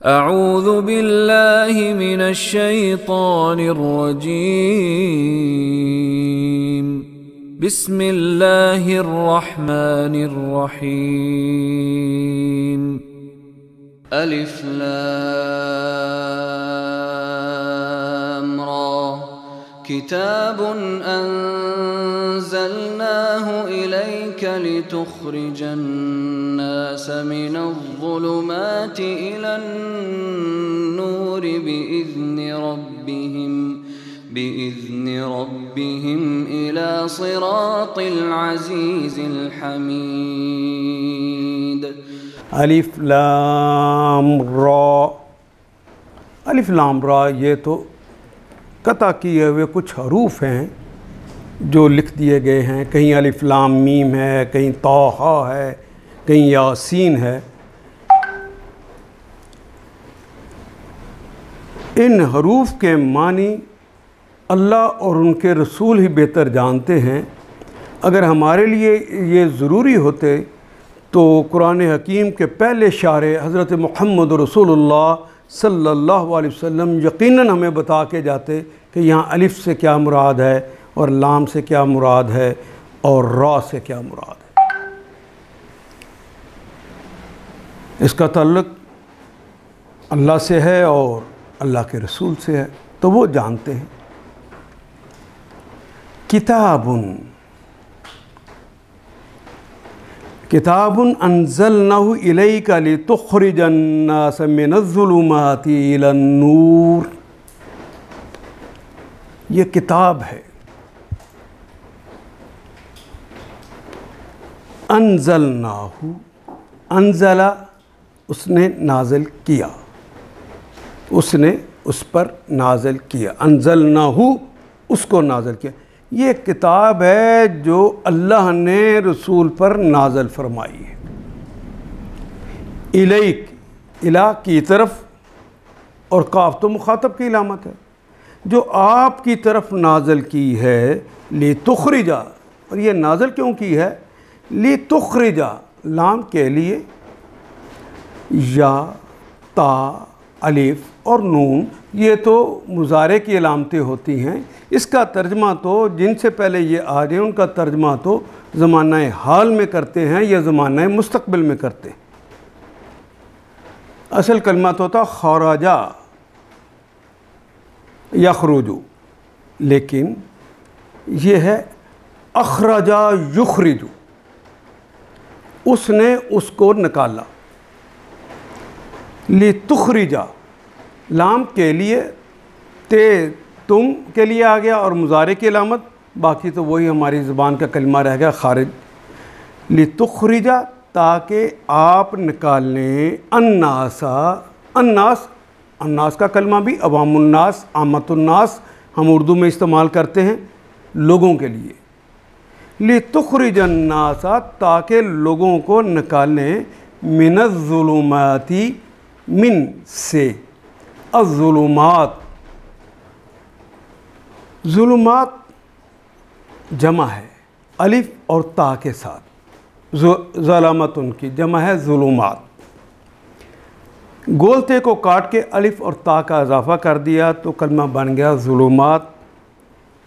अऊज़ु बिल्लाहि मिनश शैतानिर रजीम। बिस्मिल्लाहिर रहमानिर रहीम। अलिफ लाम रा। किताबुन अंज़लनाहु इलैका लितुख़रिजन नास मिनज़्ज़ुलुमाति इलन-नूरि बिइज़्नि रब्बिहिम इला सिरातिल अज़ीज़िल हमीद। अलिफ लाम रा। अलिफ लाम रा ये तो कता किए हुए कुछ हरूफ हैं जो लिख दिए गए हैं। कहीं अलिफ लाम मीम है, कहीं तौहा है, कहीं यासीन है। इन हरूफ के मानी अल्लाह और उनके रसूल ही बेहतर जानते हैं। अगर हमारे लिए ये ज़रूरी होते तो कुरान हकीम के पहले शारे हज़रत मुहम्मद रसूलुल्लाह सल्लल्लाहु अलैहि वसल्लम यकीनन हमें बता के जाते कि यहाँ अलिफ से क्या मुराद है और लाम से क्या मुराद है और रा से क्या मुराद है। इसका ताल्लुक़ अल्लाह से है और अल्लाह के रसूल से है, तो वो जानते हैं। किताबुन अंज़लनाहु इलैका लितुख़रिजन नास मिनज़्ज़ुलुमाति इलन-नूर। ये किताब है। अंज़लनाहु, अंज़ला उसने नाज़िल किया, उसने उस पर नाज़िल किया। अंज़लनाहु उसको नाज़िल किया। ये किताब है जो अल्लाह ने रसूल पर नाज़िल फरमाई है। इलैक, इला की तरफ, और काफ तो मुखातब की इलामत है, जो आपकी तरफ नाज़िल की है। लितुख़रिजा, और ये नाज़िल क्यों की है? लितुख़रिजा, लाम के लिए, या ता अलिफ और नून ये तो मुज़ारे की अलामतें होती हैं। इसका तर्जमा तो जिनसे पहले ये आ रहे हैं उनका तर्जमा तो ज़माना हाल में करते हैं या ज़माना मुस्तक़बिल में करते हैं। असल कलमा तो होता खराजा यखरुजु, लेकिन ये है अखराजा युखरिजु, उसने उसको निकाला। लितुख़रिजा, लाम के लिए, ते तुम के लिए आ गया और मुज़ारे की अलामत, बाकी तो वही हमारी ज़ुबान का कलमा रह गया खारिज। लितुख़रिजा, ताकि आप निकालें, अन्नासा, अन्नास, अन्नास का कलमा भी अवामुन्नास, आमतुन्नास हम उर्दू में इस्तेमाल करते हैं लोगों के लिए। लितुख़रिजन नासा, ताकि लोगों को निकालें, मिनज़्ज़ुलुमाति, मिन से, अज़्ज़ुलुमात, ज़ुलुमात जमा है अलिफ और ता के साथ, ज़लामत उनकी जमा है ज़ुलुमात। गोलते को काट के अलिफ और ता का इजाफ़ा कर दिया तो कलमा बन गया ज़ुलुमात,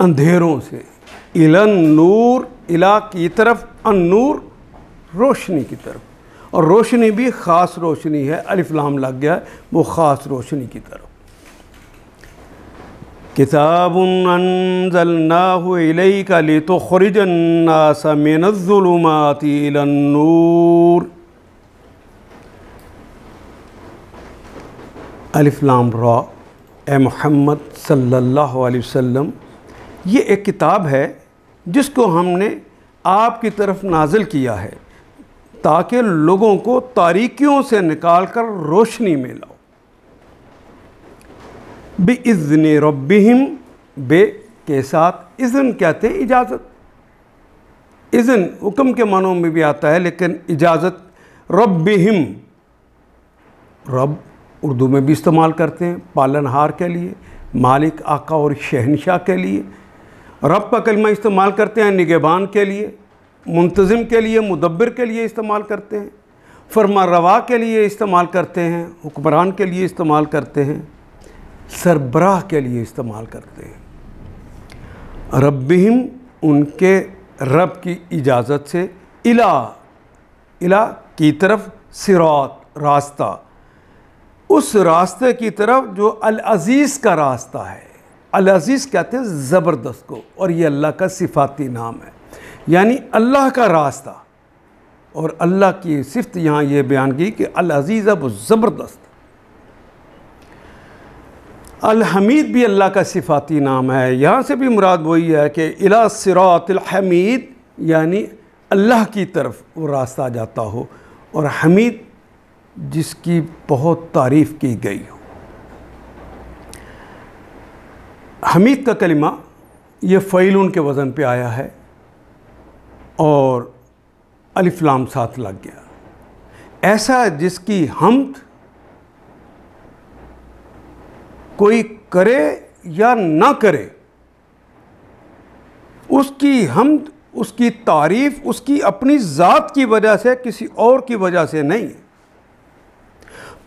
अंधेरों से, इलन नूर, इला की तरफ, अन-नूर रोशनी की तरफ, और रोशनी भी ख़ास रोशनी है, अलिफ लाम लग गया वो ख़ास रोशनी की तरफ। किताबुन अंज़लनाहु इलैका लितुख़रिजन नास मिनज़्ज़ुलुमाति इलन-नूर। अलिफ लाम रा, ए मुहम्मद सल्लल्लाहु अलैहि वसल्लम, ये एक किताब है जिसको हमने आपकी तरफ नाज़िल किया है ताकि लोगों को तारीकियों से निकाल कर रोशनी में लाओ। बिइज़्नि रब्बिहिम, बे के साथ, इज़्न कहते हैं इजाज़त। इज़्न हुक्म के मानों में भी आता है, लेकिन इजाज़त। रब्बिहिम, रब उर्दू में भी इस्तेमाल करते हैं पालनहार के लिए, मालिक, आका और शहनशाह के लिए। रब का कलमा इस्तेमाल करते हैं निगहबान के लिए, मुंतज़िम के लिए, मुदब्बिर के लिए इस्तेमाल करते हैं। फरमा रवा के लिए इस्तेमाल करते हैं, हुक्मरान के लिए इस्तेमाल करते हैं, सरबराह के लिए इस्तेमाल करते हैं। रब्बिहिम उनके रब की इजाज़त से, इला की तरफ, सिरात रास्ता, उस रास्ते की तरफ जो अल अज़ीज़ का रास्ता है। अल अज़ीज़ कहते हैं ज़बरदस्त को, और ये अल्लाह का सिफाती नाम है, यानी अल्लाह का रास्ता। और अल्लाह की सिफ़त यहाँ ये बयान की कि अल अज़ीज़ अब ज़बरदस्त। अल हमीद भी अल्लाह का सिफाती नाम है। यहाँ से भी मुराद वही है कि इला सिरातिल हमीद, यानी अल्लाह की तरफ वो रास्ता जाता हो, और हमीद जिसकी बहुत तारीफ़ की गई हो। हमीद का कलिमा ये फ़ईलुन के वज़न पे आया है और अलिफ लाम साथ लग गया। ऐसा जिसकी हम्द कोई करे या ना करे, उसकी हम्द, उसकी तारीफ़ उसकी अपनी ज़ात की वजह से, किसी और की वजह से नहीं है।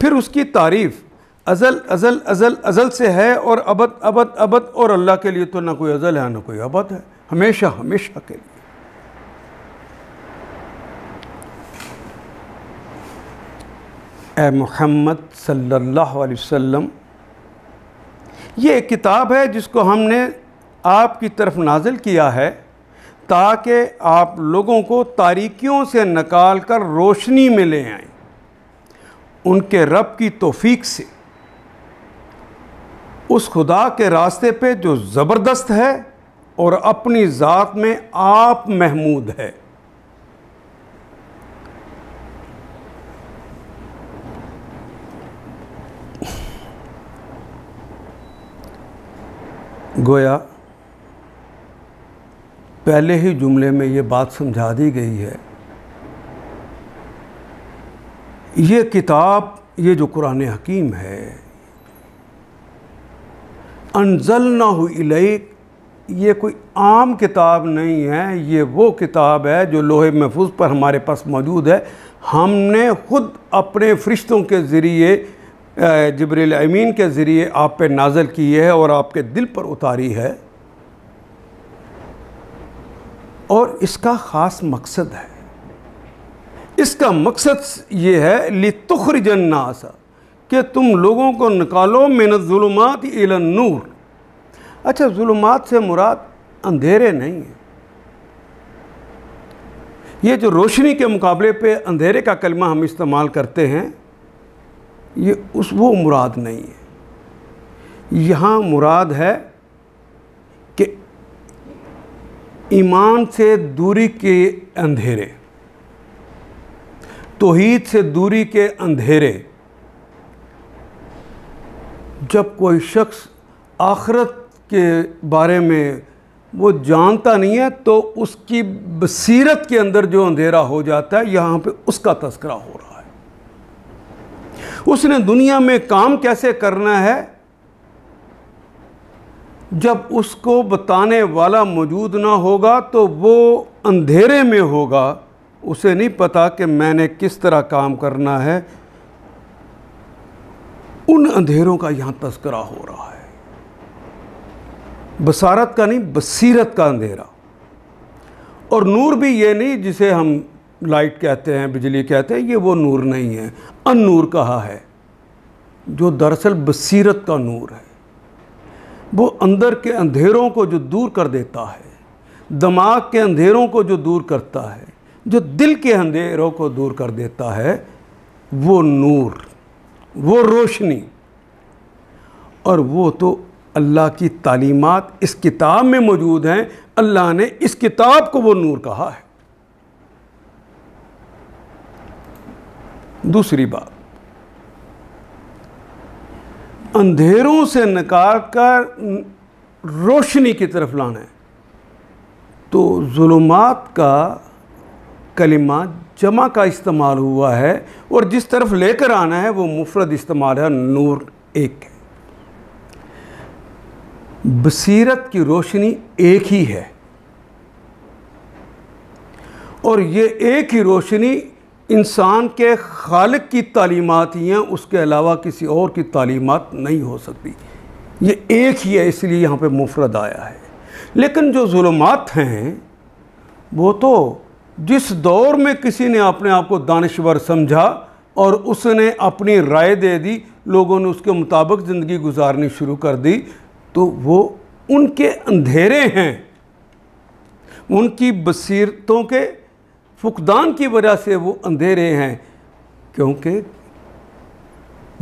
फिर उसकी तारीफ़ अज़ल अज़ल अज़ल अज़ल से है, और अबद अबद अबद, और अल्लाह के लिए तो ना कोई अज़ल है ना कोई अबद है, हमेशा हमेशा के लिए। ए मुहम्मद सल्लल्लाहु अलैहि वसल्लम, ये एक किताब है जिसको हमने आपकी तरफ नाजिल किया है ताकि आप लोगों को तारीकियों से निकाल कर रोशनी में ले आएं, उनके रब की तौफीक से, उस खुदा के रास्ते पे जो ज़बरदस्त है और अपनी ज़ात में आप महमूद है। गोया पहले ही जुमले में ये बात समझा दी गई है, ये किताब, ये जो कुरान हकीम है, अंज़लनाहु इलैक, ये कोई आम किताब नहीं है, ये वो किताब है जो लोहे महफूज पर हमारे पास मौजूद है। हमने ख़ुद अपने फ़रिश्तों के ज़रिए, जिब्रील अमीन के ज़रिए आप पे नाज़िल की है और आपके दिल पर उतारी है। और इसका ख़ास मकसद है, इसका मकसद ये है लितुख़रिजन नास, कि तुम लोगों को निकालो मिनज़्ज़ुलुमात इलन नूर। अच्छा, ज़ुलुमात से मुराद अंधेरे नहीं है। ये जो रोशनी के मुकाबले पे अंधेरे का कलमा हम इस्तेमाल करते हैं, ये वो मुराद नहीं है। यहाँ मुराद है कि ईमान से दूरी के अंधेरे, तौहीद से दूरी के अंधेरे। जब कोई शख्स आखिरत के बारे में वो जानता नहीं है तो उसकी बसीरत के अंदर जो अंधेरा हो जाता है, यहाँ पे उसका तज़किरा हो रहा है। उसने दुनिया में काम कैसे करना है, जब उसको बताने वाला मौजूद ना होगा तो वो अंधेरे में होगा, उसे नहीं पता कि मैंने किस तरह काम करना है। उन अंधेरों का यहाँ तज़किरा हो रहा है, बसारत का नहीं, बसीरत का अंधेरा। और नूर भी ये नहीं जिसे हम लाइट कहते हैं, बिजली कहते हैं, ये वो नूर नहीं है। अन-नूर कहा है, जो दरअसल बसीरत का नूर है। वो अंदर के अंधेरों को जो दूर कर देता है, दिमाग के अंधेरों को जो दूर करता है, जो दिल के अंधेरों को दूर कर देता है, वो नूर, वो रोशनी। और वो तो अल्लाह की तालीमात इस किताब में मौजूद हैं। अल्लाह ने इस किताब को वो नूर कहा है। दूसरी बात, अंधेरों से निकाल कर रोशनी की तरफ लाना है, तो ज़ुलुमात का कलिमा जमा का इस्तेमाल हुआ है, और जिस तरफ लेकर आना है वो मुफरद इस्तेमाल है, नूर एक है। बसीरत की रोशनी एक ही है, और ये एक ही रोशनी इंसान के खालिक की तालीमात ही हैं, उसके अलावा किसी और की तालीमात नहीं हो सकती। ये एक ही है, इसलिए यहाँ पे मुफरद आया है। लेकिन जो जुल्मात हैं वो तो जिस दौर में किसी ने अपने आप को दानिश्वर समझा और उसने अपनी राय दे दी, लोगों ने उसके मुताबिक ज़िंदगी गुजारनी शुरू कर दी, तो वो उनके अंधेरे हैं, उनकी बसीरतों के फुकदान की वजह से वो अंधेरे हैं। क्योंकि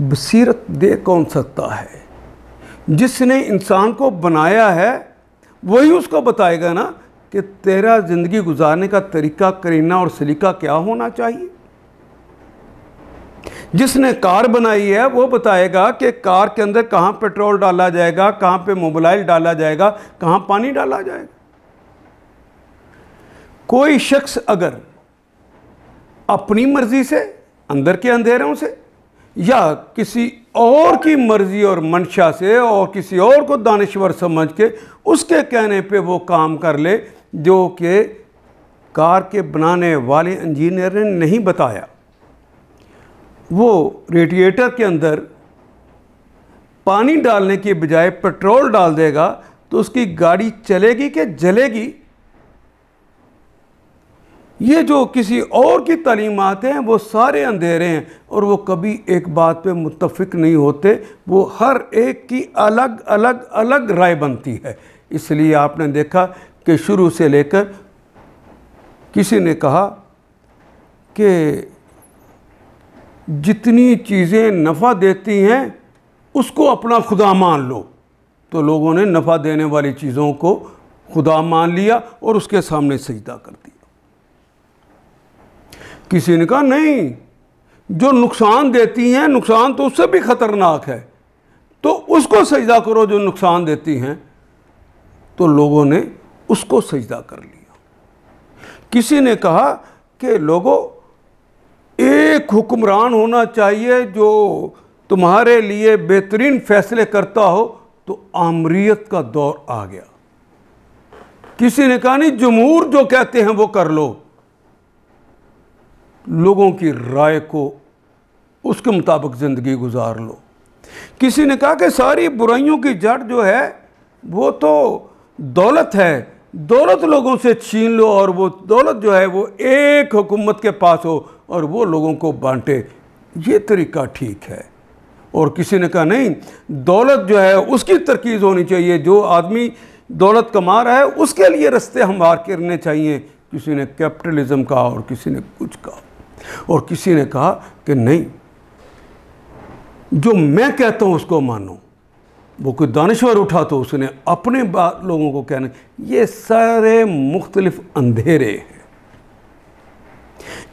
बसीरत दे कौन सकता है? जिसने इंसान को बनाया है वही उसको बताएगा ना कि तेरा ज़िंदगी गुजारने का तरीका, करीना और सलीका क्या होना चाहिए। जिसने कार बनाई है वो बताएगा कि कार के अंदर कहाँ पेट्रोल डाला जाएगा, कहाँ पे मोबिलाइल डाला जाएगा, कहाँ पानी डाला जाएगा। कोई शख्स अगर अपनी मर्जी से, अंदर के अंधेरों से, या किसी और की मर्जी और मंशा से और किसी और को दानिश्वर समझ के उसके कहने पे वो काम कर ले जो कि कार के बनाने वाले इंजीनियर ने नहीं बताया, वो रेडिएटर के अंदर पानी डालने की बजाय पेट्रोल डाल देगा तो उसकी गाड़ी चलेगी कि जलेगी। ये जो किसी और की तालीमात हैं वो सारे अंधेरे हैं और वो कभी एक बात पे मुत्तफिक नहीं होते, वो हर एक की अलग अलग अलग राय बनती है। इसलिए आपने देखा कि शुरू से लेकर किसी ने कहा कि जितनी चीज़ें नफ़ा देती हैं उसको अपना खुदा मान लो, तो लोगों ने नफ़ा देने वाली चीज़ों को खुदा मान लिया और उसके सामने सजदा कर दिया। किसी ने कहा नहीं, जो नुकसान देती हैं, नुकसान तो उससे भी ख़तरनाक है, तो उसको सजदा करो जो नुकसान देती हैं, तो लोगों ने उसको सजदा कर लिया। किसी ने कहा कि लोगों, एक हुक्मरान होना चाहिए जो तुम्हारे लिए बेहतरीन फैसले करता हो, तो आमरीत का दौर आ गया। किसी ने कहा नहीं, जमहूर जो कहते हैं वो कर लो, लोगों की राय को उसके मुताबिक ज़िंदगी गुजार लो। किसी ने कहा कि सारी बुराइयों की जड़ जो है वो तो दौलत है, दौलत लोगों से छीन लो और वो दौलत जो है वो एक हुकूमत के पास हो और वो लोगों को बांटे, ये तरीका ठीक है। और किसी ने कहा नहीं, दौलत जो है उसकी तरकीज़ होनी चाहिए, जो आदमी दौलत कमा रहा है उसके लिए रास्ते हमवार करने चाहिए। किसी ने कैपिटलिज्म कहा और किसी ने कुछ कहा, और किसी ने कहा कि नहीं, जो मैं कहता हूँ उसको मानो। वो कोई दानिश्वर उठा तो उसने अपने बात लोगों को कहना। ये सारे मुख्तलिफ अंधेरे हैं।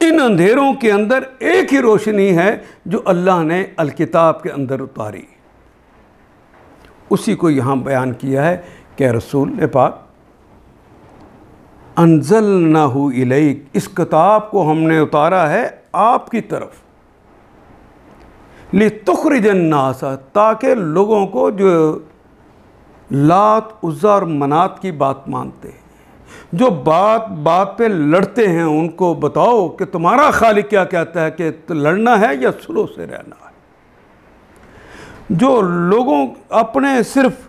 इन अंधेरों के अंदर एक ही रोशनी है जो अल्लाह ने अल किताब के अंदर उतारी, उसी को यहाँ बयान किया है कि रसूल पाक अंज़लनाहु इलैक, इस किताब को हमने उतारा है आपकी तरफ, लितुखरिजन नास, ताकि लोगों को जो लात उज़्ज़ा और मनात की बात मानते हैं, जो बात बात पे लड़ते हैं, उनको बताओ कि तुम्हारा खालिक क्या कहता है कि तो लड़ना है या सुलह से रहना है। जो लोगों अपने सिर्फ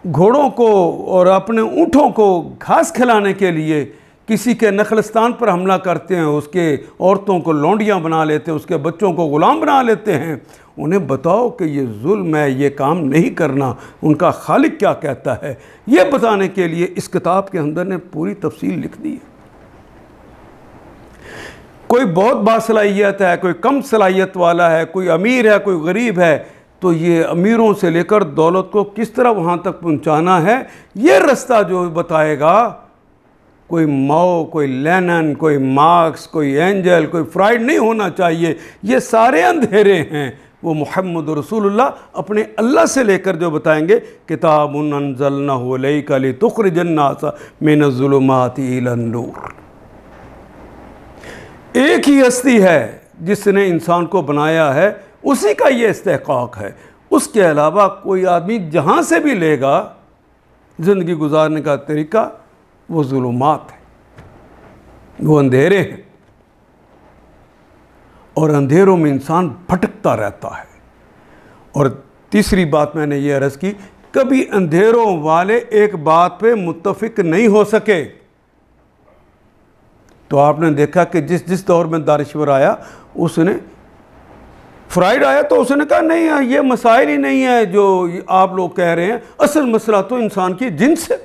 घोड़ों को और अपने ऊँटों को घास खिलाने के लिए किसी के नखलस्तान पर हमला करते हैं, उसके औरतों को लौंडियाँ बना लेते हैं, उसके बच्चों को ग़ुलाम बना लेते हैं, उन्हें बताओ कि ये जुल्म है, ये काम नहीं करना, उनका खालिक क्या कहता है, ये बताने के लिए इस किताब के अंदर ने पूरी तफसील लिख दी है। कोई बहुत बासलाहियत है, कोई कम सलाहियत वाला है, कोई अमीर है, कोई गरीब है, तो ये अमीरों से लेकर दौलत को किस तरह वहाँ तक पहुँचाना है, ये रास्ता जो बताएगा, कोई माओ, कोई लेनिन, कोई मार्क्स, कोई एंजल, कोई फ्राइड नहीं होना चाहिए। ये सारे अंधेरे हैं, वो मुहम्मद रसूलुल्लाह अपने अल्लाह से लेकर जो बताएंगे, किताबुन अंज़लनाहु इलैका लितुखरिजन नास मिनज़्ज़ुलुमाति इलन नूर। एक ही हस्ती है जिसने इंसान को बनाया है, उसी का ये इस्तेहक़ाक़ है। उसके अलावा कोई आदमी जहाँ से भी लेगा ज़िंदगी गुजारने का तरीका, वो ज़ुल्मात है। वो अंधेरे हैं, और अंधेरों में इंसान भटकता रहता है। और तीसरी बात मैंने ये अर्ज़ की, कभी अंधेरों वाले एक बात पे मुत्तफिक नहीं हो सके। तो आपने देखा कि जिस जिस दौर में दानिश्वर आया, उसने फ्राइड आया तो उसने कहा नहीं ये मसाइल ही नहीं है जो आप लोग कह रहे हैं, असल मसला तो इंसान की जिन्स है।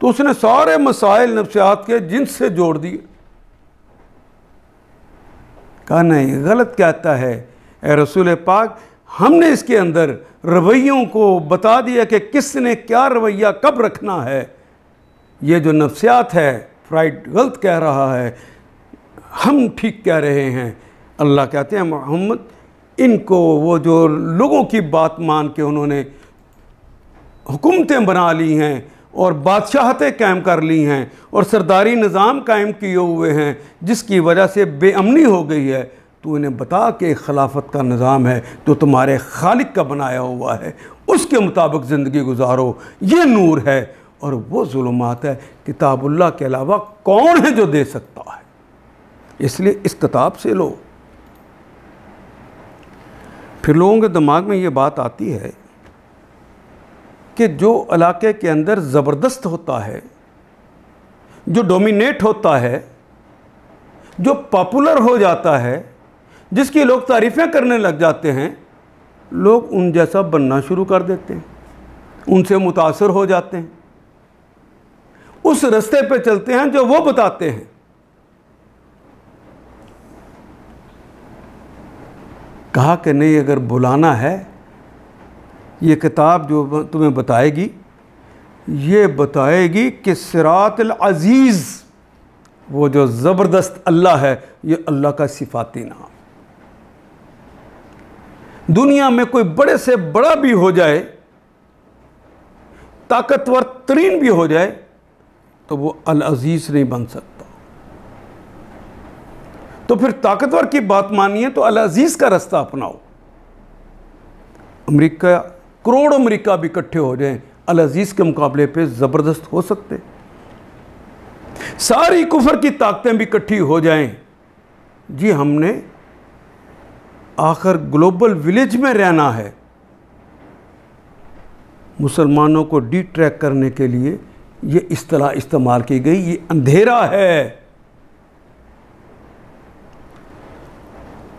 तो उसने सारे मसाइल नफ्सियात के जिन्स से जोड़ दिए। कहा नहीं, गलत कहता है ए रसूल पाक, हमने इसके अंदर रवैयों को बता दिया कि किसने क्या रवैया कब रखना है। ये जो नफ्सियात है, फ्राइड गलत कह रहा है, हम ठीक कह रहे हैं। अल्लाह कहते हैं मोहम्मद, इनको वो जो लोगों की बात मान के उन्होंने हुकूमतें बना ली हैं और बादशाहतें कायम कर ली हैं और सरदारी निज़ाम कायम किए हुए हैं, जिसकी वजह से बेअमनी हो गई है, तो इन्हें बता के खिलाफत का निज़ाम है जो तुम्हारे खालिक का बनाया हुआ है, उसके मुताबिक ज़िंदगी गुजारो, ये नूर है और वो ज़ुल्मात है। किताबुल्लाह के अलावा कौन है जो दे सकता है? इसलिए इस किताब से लो। फिर लोगों के दिमाग में ये बात आती है कि जो इलाके के अंदर ज़बरदस्त होता है, जो डोमिनेट होता है, जो पॉपुलर हो जाता है, जिसकी लोग तारीफ़ें करने लग जाते हैं, लोग उन जैसा बनना शुरू कर देते हैं, उनसे मुतासर हो जाते हैं, उस रास्ते पे चलते हैं जो वो बताते हैं। कहा कि नहीं, अगर बुलाना है, ये किताब जो तुम्हें बताएगी, ये बताएगी कि सिरातुल अज़ीज़, वो जो ज़बरदस्त अल्लाह है, ये अल्लाह का सिफाती नाम। दुनिया में कोई बड़े से बड़ा भी हो जाए, ताकतवर तरीन भी हो जाए, तो वो अल अज़ीज़ नहीं बन सकता। तो फिर ताकतवर की बात मानिए तो अल अज़ीज़ का रास्ता अपनाओ। अमेरिका, करोड़ अमेरिका भी इकट्ठे हो जाएं, अल अज़ीज़ के मुकाबले पे ज़बरदस्त हो सकते। सारी कुफर की ताकतें भी इकट्ठी हो जाएं, जी हमने आखिर ग्लोबल विलेज में रहना है। मुसलमानों को डिट्रैक्ट करने के लिए ये इस्तिलाह इस्तेमाल की गई, ये अंधेरा है।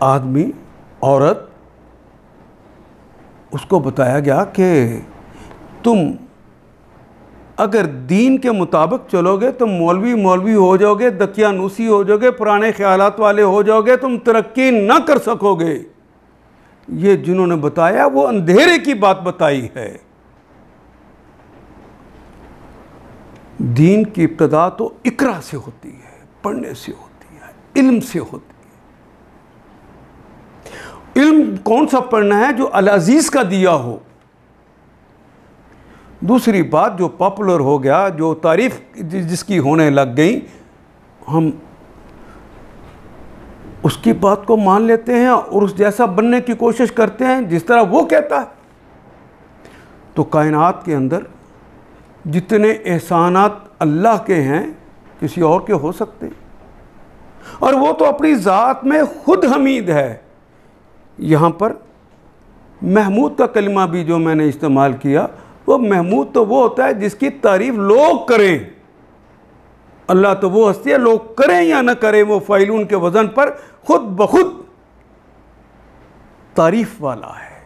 आदमी, औरत, उसको बताया गया कि तुम अगर दीन के मुताबिक चलोगे तो मौलवी हो जाओगे, दकियानूसी हो जाओगे, पुराने ख्यालात वाले हो जाओगे, तुम तरक्की ना कर सकोगे। ये जिन्होंने बताया वो अंधेरे की बात बताई है। दीन की इब्तिदा तो इकरा से होती है, पढ़ने से होती है, इल्म से होती है। इल्म कौन सा पढ़ना है? जो अल अज़ीज़ का दिया हो। दूसरी बात, जो पॉपुलर हो गया, जो तारीफ जिसकी होने लग गई, हम उसकी बात को मान लेते हैं और उस जैसा बनने की कोशिश करते हैं जिस तरह वो कहता है। तो कायनात के अंदर जितने एहसानात अल्लाह के हैं, किसी और के हो सकते हैं, और वो तो अपनी ज़ात में खुद हमीद है। यहाँ पर महमूद का कलिमा भी जो मैंने इस्तेमाल किया, वो महमूद तो वो होता है जिसकी तारीफ़ लोग करें। अल्लाह तो वो हस्ती है, लोग करें या ना करें, वो फ़ाइलून के वज़न पर खुद ब खुद तारीफ़ वाला है,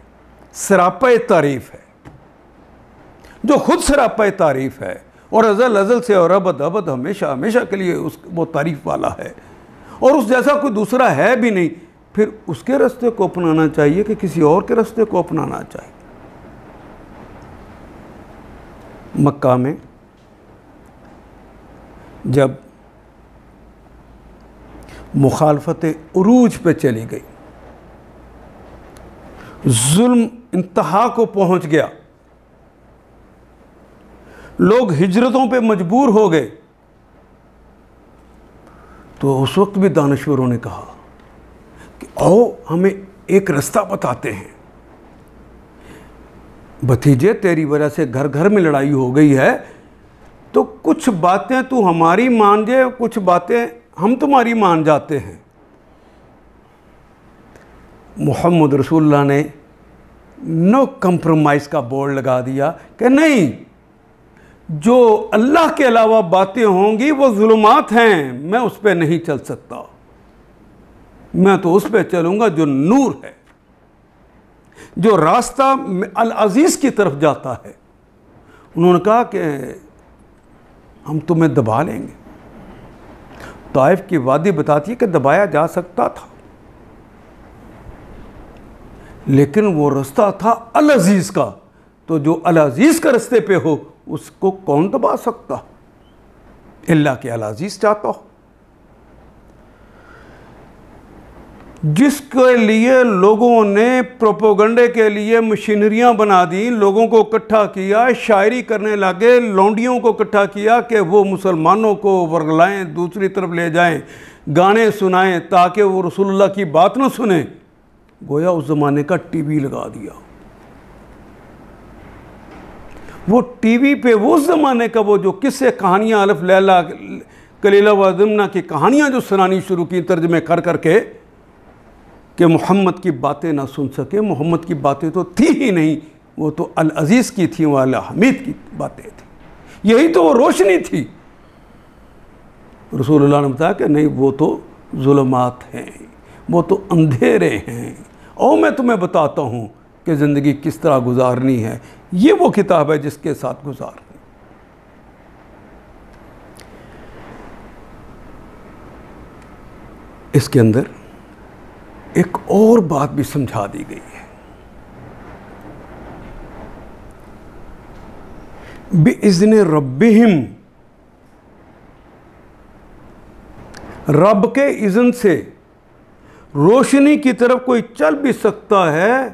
सरापा तारीफ़ है, जो खुद सरापा तारीफ़ है और अज़ल अज़ल से और अबद अबद हमेशा हमेशा के लिए वो तारीफ़ वाला है, और उस जैसा कोई दूसरा है भी नहीं। फिर उसके रास्ते को अपनाना चाहिए कि किसी और के रास्ते को अपनाना चाहिए। मक्का में जब मुखालफत उरूज पे चली गई, जुल्म इंतहा को पहुंच गया, लोग हिजरतों पे मजबूर हो गए, तो उस वक्त भी दानश्वरों ने कहा कि आओ हमें एक रास्ता बताते हैं। भतीजे, तेरी वजह से घर घर में लड़ाई हो गई है, तो कुछ बातें तू हमारी मान जाए, कुछ बातें हम तुम्हारी मान जाते हैं। मोहम्मद रसूलुल्लाह ने नो कंप्रोमाइज़ का बोर्ड लगा दिया कि नहीं, जो अल्लाह के अलावा बातें होंगी वो जुल्मात हैं, मैं उस पर नहीं चल सकता, मैं तो उस पर चलूँगा जो नूर है, जो रास्ता अल अजीज़ की तरफ जाता है। उन्होंने कहा कि हम तुम्हें दबा लेंगे। ताइफ की वादी बताती है कि दबाया जा सकता था, लेकिन वो रास्ता था अल अजीज़ का, तो जो अल अजीज़ के रास्ते पे हो उसको कौन दबा सकता, अल्लाह के अल अजीज़ चाहता हो। जिसके लिए लोगों ने प्रोपोगंडे के लिए मशीनरियां बना दी, लोगों को इकट्ठा किया, शायरी करने लगे, लौंडियों को इकट्ठा किया कि वो मुसलमानों को वर्गलाएं, दूसरी तरफ ले जाएं, गाने सुनाएं ताकि वो रसूलुल्लाह की बात न सुने। गोया उस ज़माने का टीवी लगा दिया। वो टीवी पे वो उस ज़माने का वो जो किस्से कहानियाँ अलिफ लैला कलीला व ज़िम्ना की कहानियाँ जो सुनानी शुरू की तर्जमे कर करके कि मोहम्मद की बातें ना सुन सके। मोहम्मद की बातें तो थी ही नहीं, वो तो अल अजीज़ की थी, वो अल हमीद की बातें थी, यही तो वो रोशनी थी। रसूलुल्लाह ने बताया कि नहीं, वो तो जुल्मात हैं, वो तो अंधेरे हैं, और मैं तुम्हें बताता हूँ कि ज़िंदगी किस तरह गुजारनी है। ये वो किताब है जिसके साथ गुजारनी। इसके अंदर एक और बात भी समझा दी गई है। बिइज़्नि रब्बिहिम, रब के इज़्न से रोशनी की तरफ कोई चल भी सकता है,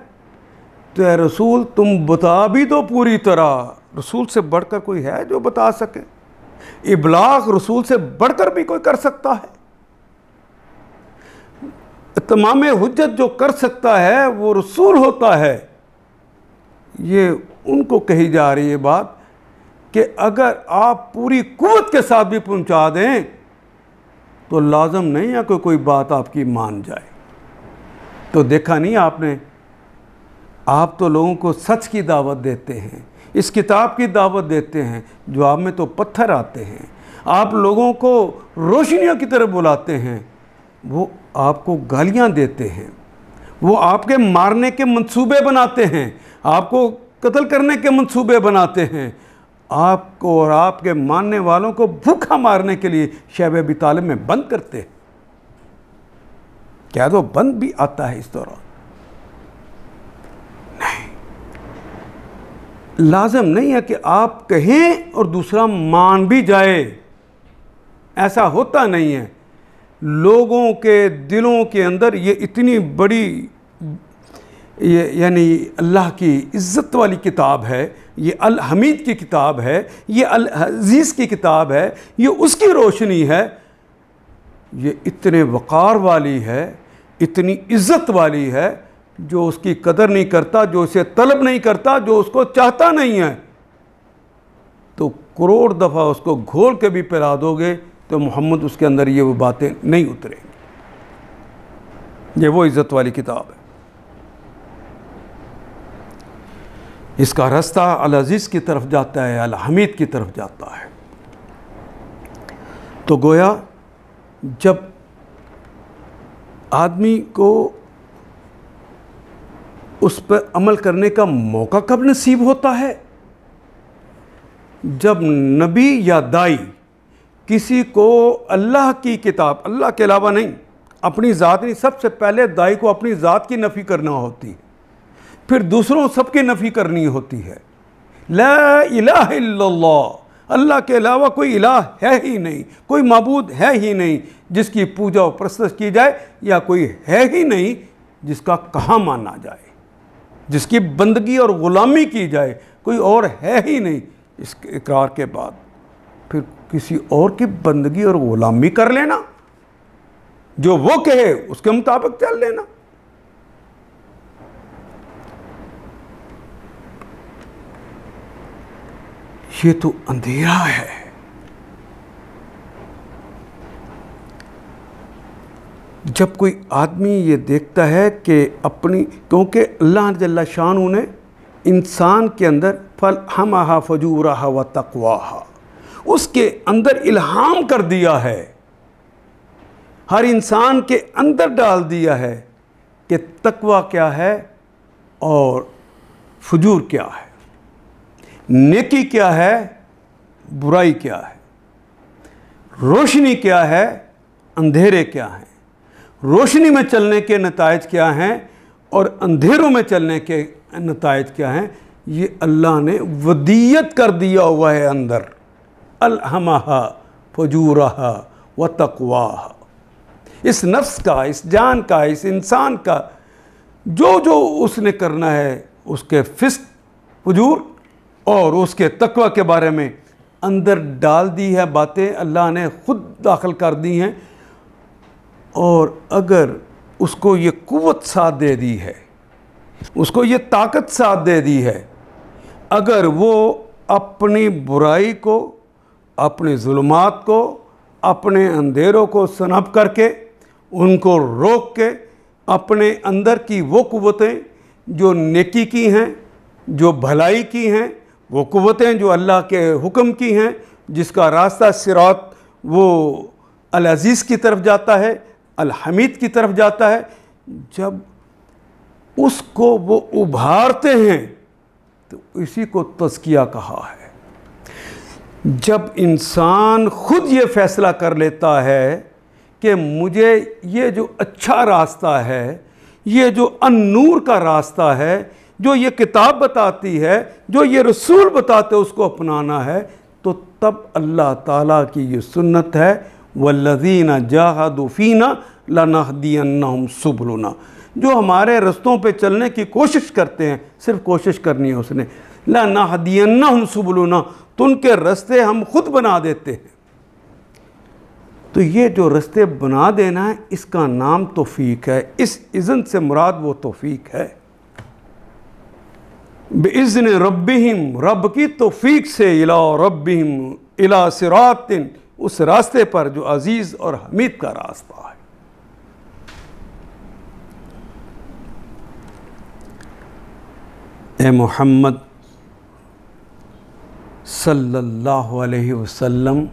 तो रसूल तुम बता भी दो पूरी तरह। रसूल से बढ़कर कोई है जो बता सके? इबलाग रसूल से बढ़कर भी कोई कर सकता है? तमाम हुज्जत जो कर सकता है वो रसूल होता है। ये उनको कही जा रही है बात कि अगर आप पूरी कुव्वत के साथ भी पहुंचा दें तो लाजम नहीं है कि कोई बात आपकी मान जाए। तो देखा नहीं आपने, आप तो लोगों को सच की दावत देते हैं, इस किताब की दावत देते हैं, जवाब में तो पत्थर आते हैं। आप लोगों को रोशनियों की तरफ बुलाते हैं, वो आपको गालियां देते हैं, वो आपके मारने के मंसूबे बनाते हैं, आपको कत्ल करने के मंसूबे बनाते हैं, आपको और आपके मानने वालों को भूखा मारने के लिए शैब अबी तालिब में बंद करते हैं। क्या तो बंद भी आता है इस दौरान? नहीं, लाजम नहीं है कि आप कहें और दूसरा मान भी जाए, ऐसा होता नहीं है। लोगों के दिलों के अंदर ये इतनी बड़ी यानी अल्लाह की इज़्ज़त वाली किताब है, ये अल हमीद की किताब है, ये अल अज़ीज़ की किताब है, ये उसकी रोशनी है, ये इतने वक़ार वाली है, इतनी इज़्ज़त वाली है। जो उसकी कदर नहीं करता, जो उसे तलब नहीं करता, जो उसको चाहता नहीं है, तो करोड़ दफ़ा उसको घोल के भी पिला दोगे तो मोहम्मद उसके अंदर ये वो बातें नहीं उतरेंगी। ये वो इज़्ज़त वाली किताब है। इसका रास्ता अल अज़ीज़ की तरफ जाता है, अल हमीद की तरफ जाता है। तो गोया जब आदमी को उस पर अमल करने का मौका कब नसीब होता है? जब नबी या दाई किसी को अल्लाह की किताब, अल्लाह के अलावा नहीं, अपनी ज़ात नहीं, सबसे पहले दाई को अपनी ज़ात की नफ़ी करना होती है, फिर दूसरों सबकी नफ़ी करनी होती है। ला इलाहा इल्लल्लाह, अल्लाह के अलावा कोई इलाह है ही नहीं, कोई माबूद है ही नहीं जिसकी पूजा और परस्तश की जाए, या कोई है ही नहीं जिसका कहा माना जाए, जिसकी बंदगी और ग़ुलामी की जाए, कोई और है ही नहीं। इस इकरार के बाद फिर किसी और की बंदगी और ग़ुलामी कर लेना, जो वो कहे उसके मुताबिक चल लेना। ये तो अंधेरा है। जब कोई आदमी ये देखता है कि अपनी, क्योंकि अल्लाह जल्ला शान ने इंसान के अंदर फल हमाहा फजूरहा व तक़वाहा, उसके अंदर इल्हाम कर दिया है, हर इंसान के अंदर डाल दिया है कि तक़वा क्या है और फजूर क्या है, नेकी क्या है, बुराई क्या है, रोशनी क्या है, अंधेरे क्या हैं, रोशनी में चलने के नतायज क्या हैं और अंधेरों में चलने के नतायज क्या हैं। ये अल्लाह ने वदीयत कर दिया हुआ है अंदर, अलहमहा फजूरहा व तक़वाहा। इस नफ्स का, इस जान का, इस इंसान का जो जो उसने करना है, उसके फिस्क, फजूर और उसके तक़वा के बारे में अंदर डाल दी है बातें, अल्लाह ने ख़ुद दाखिल कर दी हैं। और अगर उसको ये कुव्वत साथ दे दी है, उसको ये ताकत साथ दे दी है, अगर वो अपनी बुराई को, अपने जुल्मात को, अपने अंधेरों को सनब करके, उनको रोक के, अपने अंदर की वो कुव्वतें जो नेकी की हैं, जो भलाई की हैं, वो कुव्वतें जो अल्लाह के हुक्म की हैं, जिसका रास्ता सिरात वो अल अज़ीज़ की तरफ जाता है, अल हमीद की तरफ जाता है, जब उसको वो उभारते हैं तो इसी को तज़किया कहा है। जब इंसान खुद ये फ़ैसला कर लेता है कि मुझे ये जो अच्छा रास्ता है, ये जो अन्नूर का रास्ता है, जो ये किताब बताती है, जो ये रसूल बताते उसको अपनाना है, तो तब अल्लाह ताला की ये सुन्नत है, वल्लज़ीना जाहदू फ़ीना लनहदियन्नहुम सुबुलना। जो हमारे रस्तों पे चलने की कोशिश करते हैं, सिर्फ कोशिश करनी है उसने, लनहदियन्नहुम सुबुलना, तो उनके रास्ते हम खुद बना देते हैं। तो ये जो रास्ते बना देना है, इसका नाम तौफीक है। इस इज़्न से मुराद वो तौफीक है, बिइज़्न रब्बिहिम, रब की तौफीक से, इला रब्बिहिम इला सिरातिन, उस रास्ते पर जो अजीज़ और हमीद का रास्ता है। ए मोहम्मद सल्लल्लाहु अलैहि वसल्लम,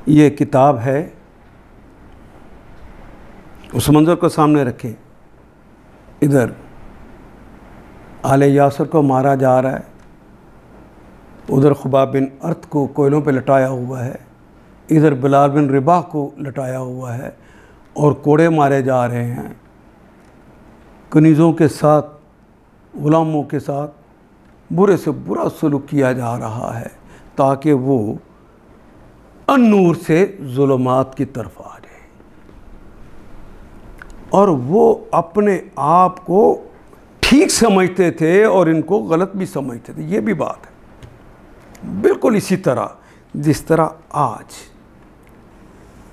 ये किताब है, उस मंज़र को सामने रखें। इधर आले यासर को मारा जा रहा है, उधर खुबाब बिन अर्थ को कोयलों पे लटाया हुआ है, इधर बिलाल बिन रिबाह को लटाया हुआ है और कोड़े मारे जा रहे हैं। कनीज़ों के साथ, ग़ुलामों के साथ बुरे से बुरा सलूक किया जा रहा है ताकि वो अन्नूर से ज़ुल्मात की तरफ आ जाए। और वो अपने आप को ठीक समझते थे और इनको गलत भी समझते थे, ये भी बात है। बिल्कुल इसी तरह जिस तरह आज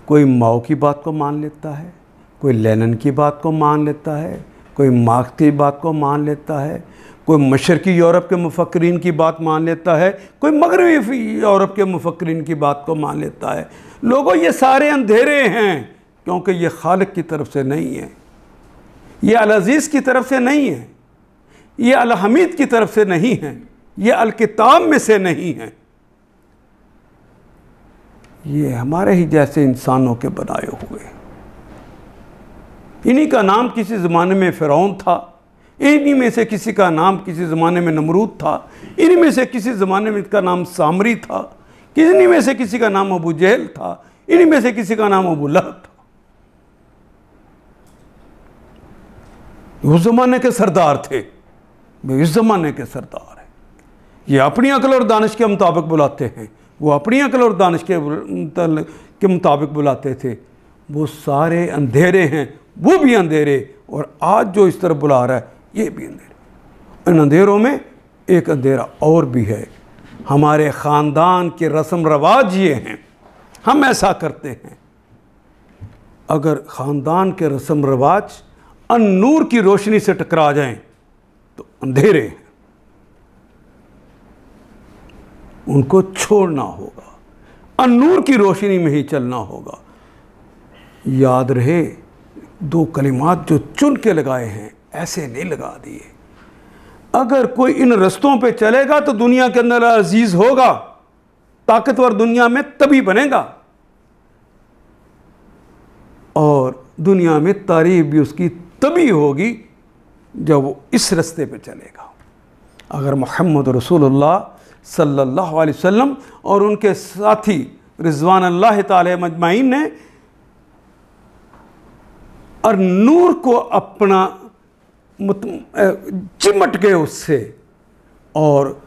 कोई माओ की बात को मान लेता है, कोई लेनिन की बात को मान लेता है, कोई मार्क्स की बात को मान लेता है, कोई मशरकी यूरोप के मुफक्रिन की बात मान लेता है, कोई मगरबी यूरोप के मुफक्रिन की बात को मान लेता है। लोगों, ये सारे अंधेरे हैं, क्योंकि ये खालिक की तरफ से नहीं है, ये अल अज़ीज़ की तरफ से नहीं है, ये अल हमीद की तरफ से नहीं है, ये अल किताब में से नहीं है। ये हमारे ही जैसे इंसानों के बनाए हुए। इन्हीं का नाम किसी ज़माने में फ़िरौन था, इन्हीं में से किसी का नाम किसी ज़माने में नमरूद था, इन्हीं में से किसी ज़माने में इसका नाम सामरी था, इन्हीं में से किसी का नाम अबू जहल था, इन्हीं में से किसी का नाम अबू लहब था। उस ज़माने के सरदार थे, वे इस ज़माने के सरदार हैं। ये अपनी अकल और दानिश के मुताबिक बुलाते हैं, वो अपनी अकल और दानिश के मुताबिक बुलाते थे। वो सारे अंधेरे हैं, वो भी अंधेरे, और आज जो इस तरफ बुला रहा है ये भी अंधेरे। इन अंधेरों में एक अंधेरा और भी है। हमारे ख़ानदान के रस्म रवाज ये हैं, हम ऐसा करते हैं। अगर ख़ानदान के रस्म रवाज अन्नूर की रोशनी से टकरा जाएं तो अंधेरे हैं, उनको छोड़ना होगा, अन्नूर की रोशनी में ही चलना होगा। याद रहे, 2 कलिमात जो चुन के लगाए हैं, ऐसे नहीं लगा दिए। अगर कोई इन रस्तों पे चलेगा तो दुनिया के अंदर अजीज होगा, ताकतवर दुनिया में तभी बनेगा, और दुनिया में तारीफ भी उसकी तभी होगी जब वो इस रास्ते पे चलेगा। अगर मोहम्मद रसूलुल्लाह सल्लल्लाहु अलैहि वसल्लम और उनके साथी रिज़वान अल्लाह ताला मजमाइन ने और नूर को अपना चिमट गए उससे और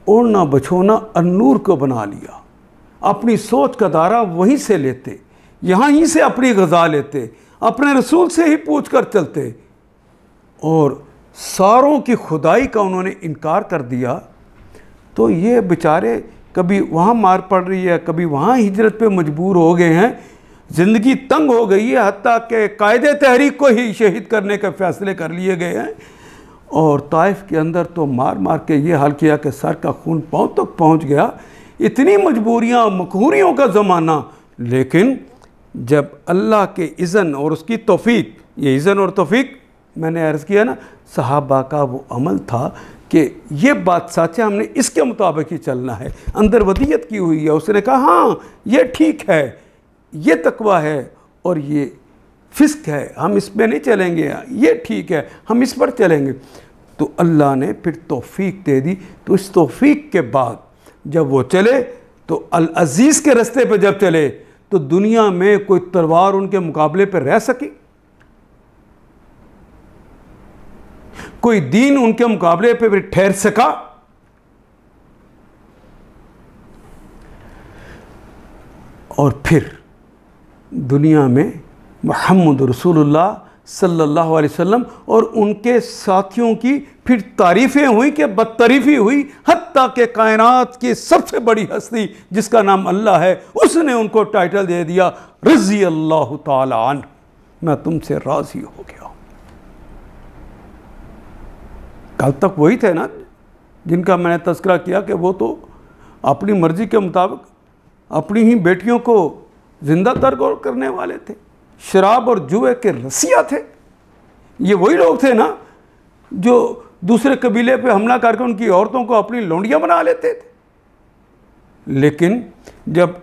ओढ़ना बछोना और नूर को बना लिया, अपनी सोच का दायरा वहीं से लेते, यहाँ ही से अपनी ग़ज़ा लेते, अपने रसूल से ही पूछ कर चलते, और सारों की खुदाई का उन्होंने इनकार कर दिया। तो ये बेचारे कभी वहाँ मार पड़ रही है, कभी वहाँ हिजरत पे मजबूर हो गए हैं, ज़िंदगी तंग हो गई है, हत्ता के कायदे तहरीक को ही शहीद करने के फ़ैसले कर लिए गए हैं। और ताइफ के अंदर तो मार मार के ये हाल किया कि सर का खून पाँव तक पहुँच गया। इतनी मजबूरियाँ, मकहूरियों का ज़माना। लेकिन जब अल्लाह के इज़्न और उसकी तौफ़ीक, ये इज़्न और तौफ़ीक मैंने अर्ज़ किया ना, सहाबा का वो अमल था कि ये बात सच है, हमने इसके मुताबिक ही चलना है। अंदर वदीयत की हुई है, उसने कहा हाँ ये ठीक है, ये तकवा है और ये फिस्क है, हम इस पर नहीं चलेंगे, ये ठीक है, हम इस पर चलेंगे। तो अल्लाह ने फिर तौफ़ीक दे दी। तो इस तौफ़ीक के बाद जब वो चले तो अल अज़ीज़ के रास्ते पे जब चले तो दुनिया में कोई तलवार उनके मुकाबले पर रह सकी, कोई दीन उनके मुकाबले पे भी ठहर सका। और फिर दुनिया में मुहम्मद रसूलुल्लाह सल्लल्लाहु अलैहि वसल्लम और उनके साथियों की फिर तारीफ़ें हुई कि बदतरीफ़ी हुई, हत्ता के कायनात की सबसे बड़ी हस्ती जिसका नाम अल्लाह है, उसने उनको टाइटल दे दिया रज़ी अल्लाह ताला अन्हु, मैं तुमसे राज़ी हो गया। कल तक वही थे ना जिनका मैंने तज़किरा किया कि वो तो अपनी मर्ज़ी के मुताबिक अपनी ही बेटियों को ज़िंदा दरगोर करने वाले थे, शराब और जुए के रसिया थे। ये वही लोग थे ना जो दूसरे कबीले पे हमला करके उनकी औरतों को अपनी लौंडियाँ बना लेते थे। लेकिन जब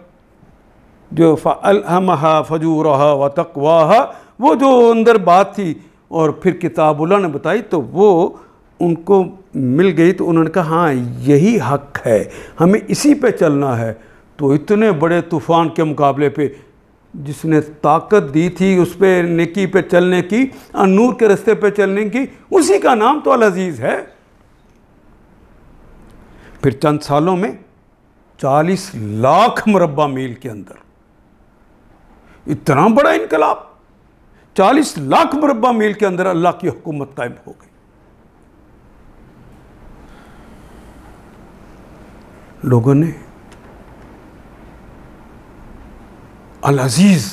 जो फ़अल्हमहा फ़जूरहा व तक़वाहा, वो जो अंदर बात थी और फिर किताबुल्लाह ने बताई तो वो उनको मिल गई, तो उन्होंने कहा हाँ यही हक़ है, हमें इसी पे चलना है। तो इतने बड़े तूफ़ान के मुकाबले पे जिसने ताकत दी थी उस पे नेकी पे चलने की, नूर के रास्ते पे चलने की, उसी का नाम तो अल अज़ीज़ है। फिर चंद सालों में 40 लाख मुरब्बा मील के अंदर इतना बड़ा इनकलाब, 40 लाख मुरब्बा मील के अंदर अल्लाह की हुकूमत कायम हो गई। लोगों ने अल अज़ीज़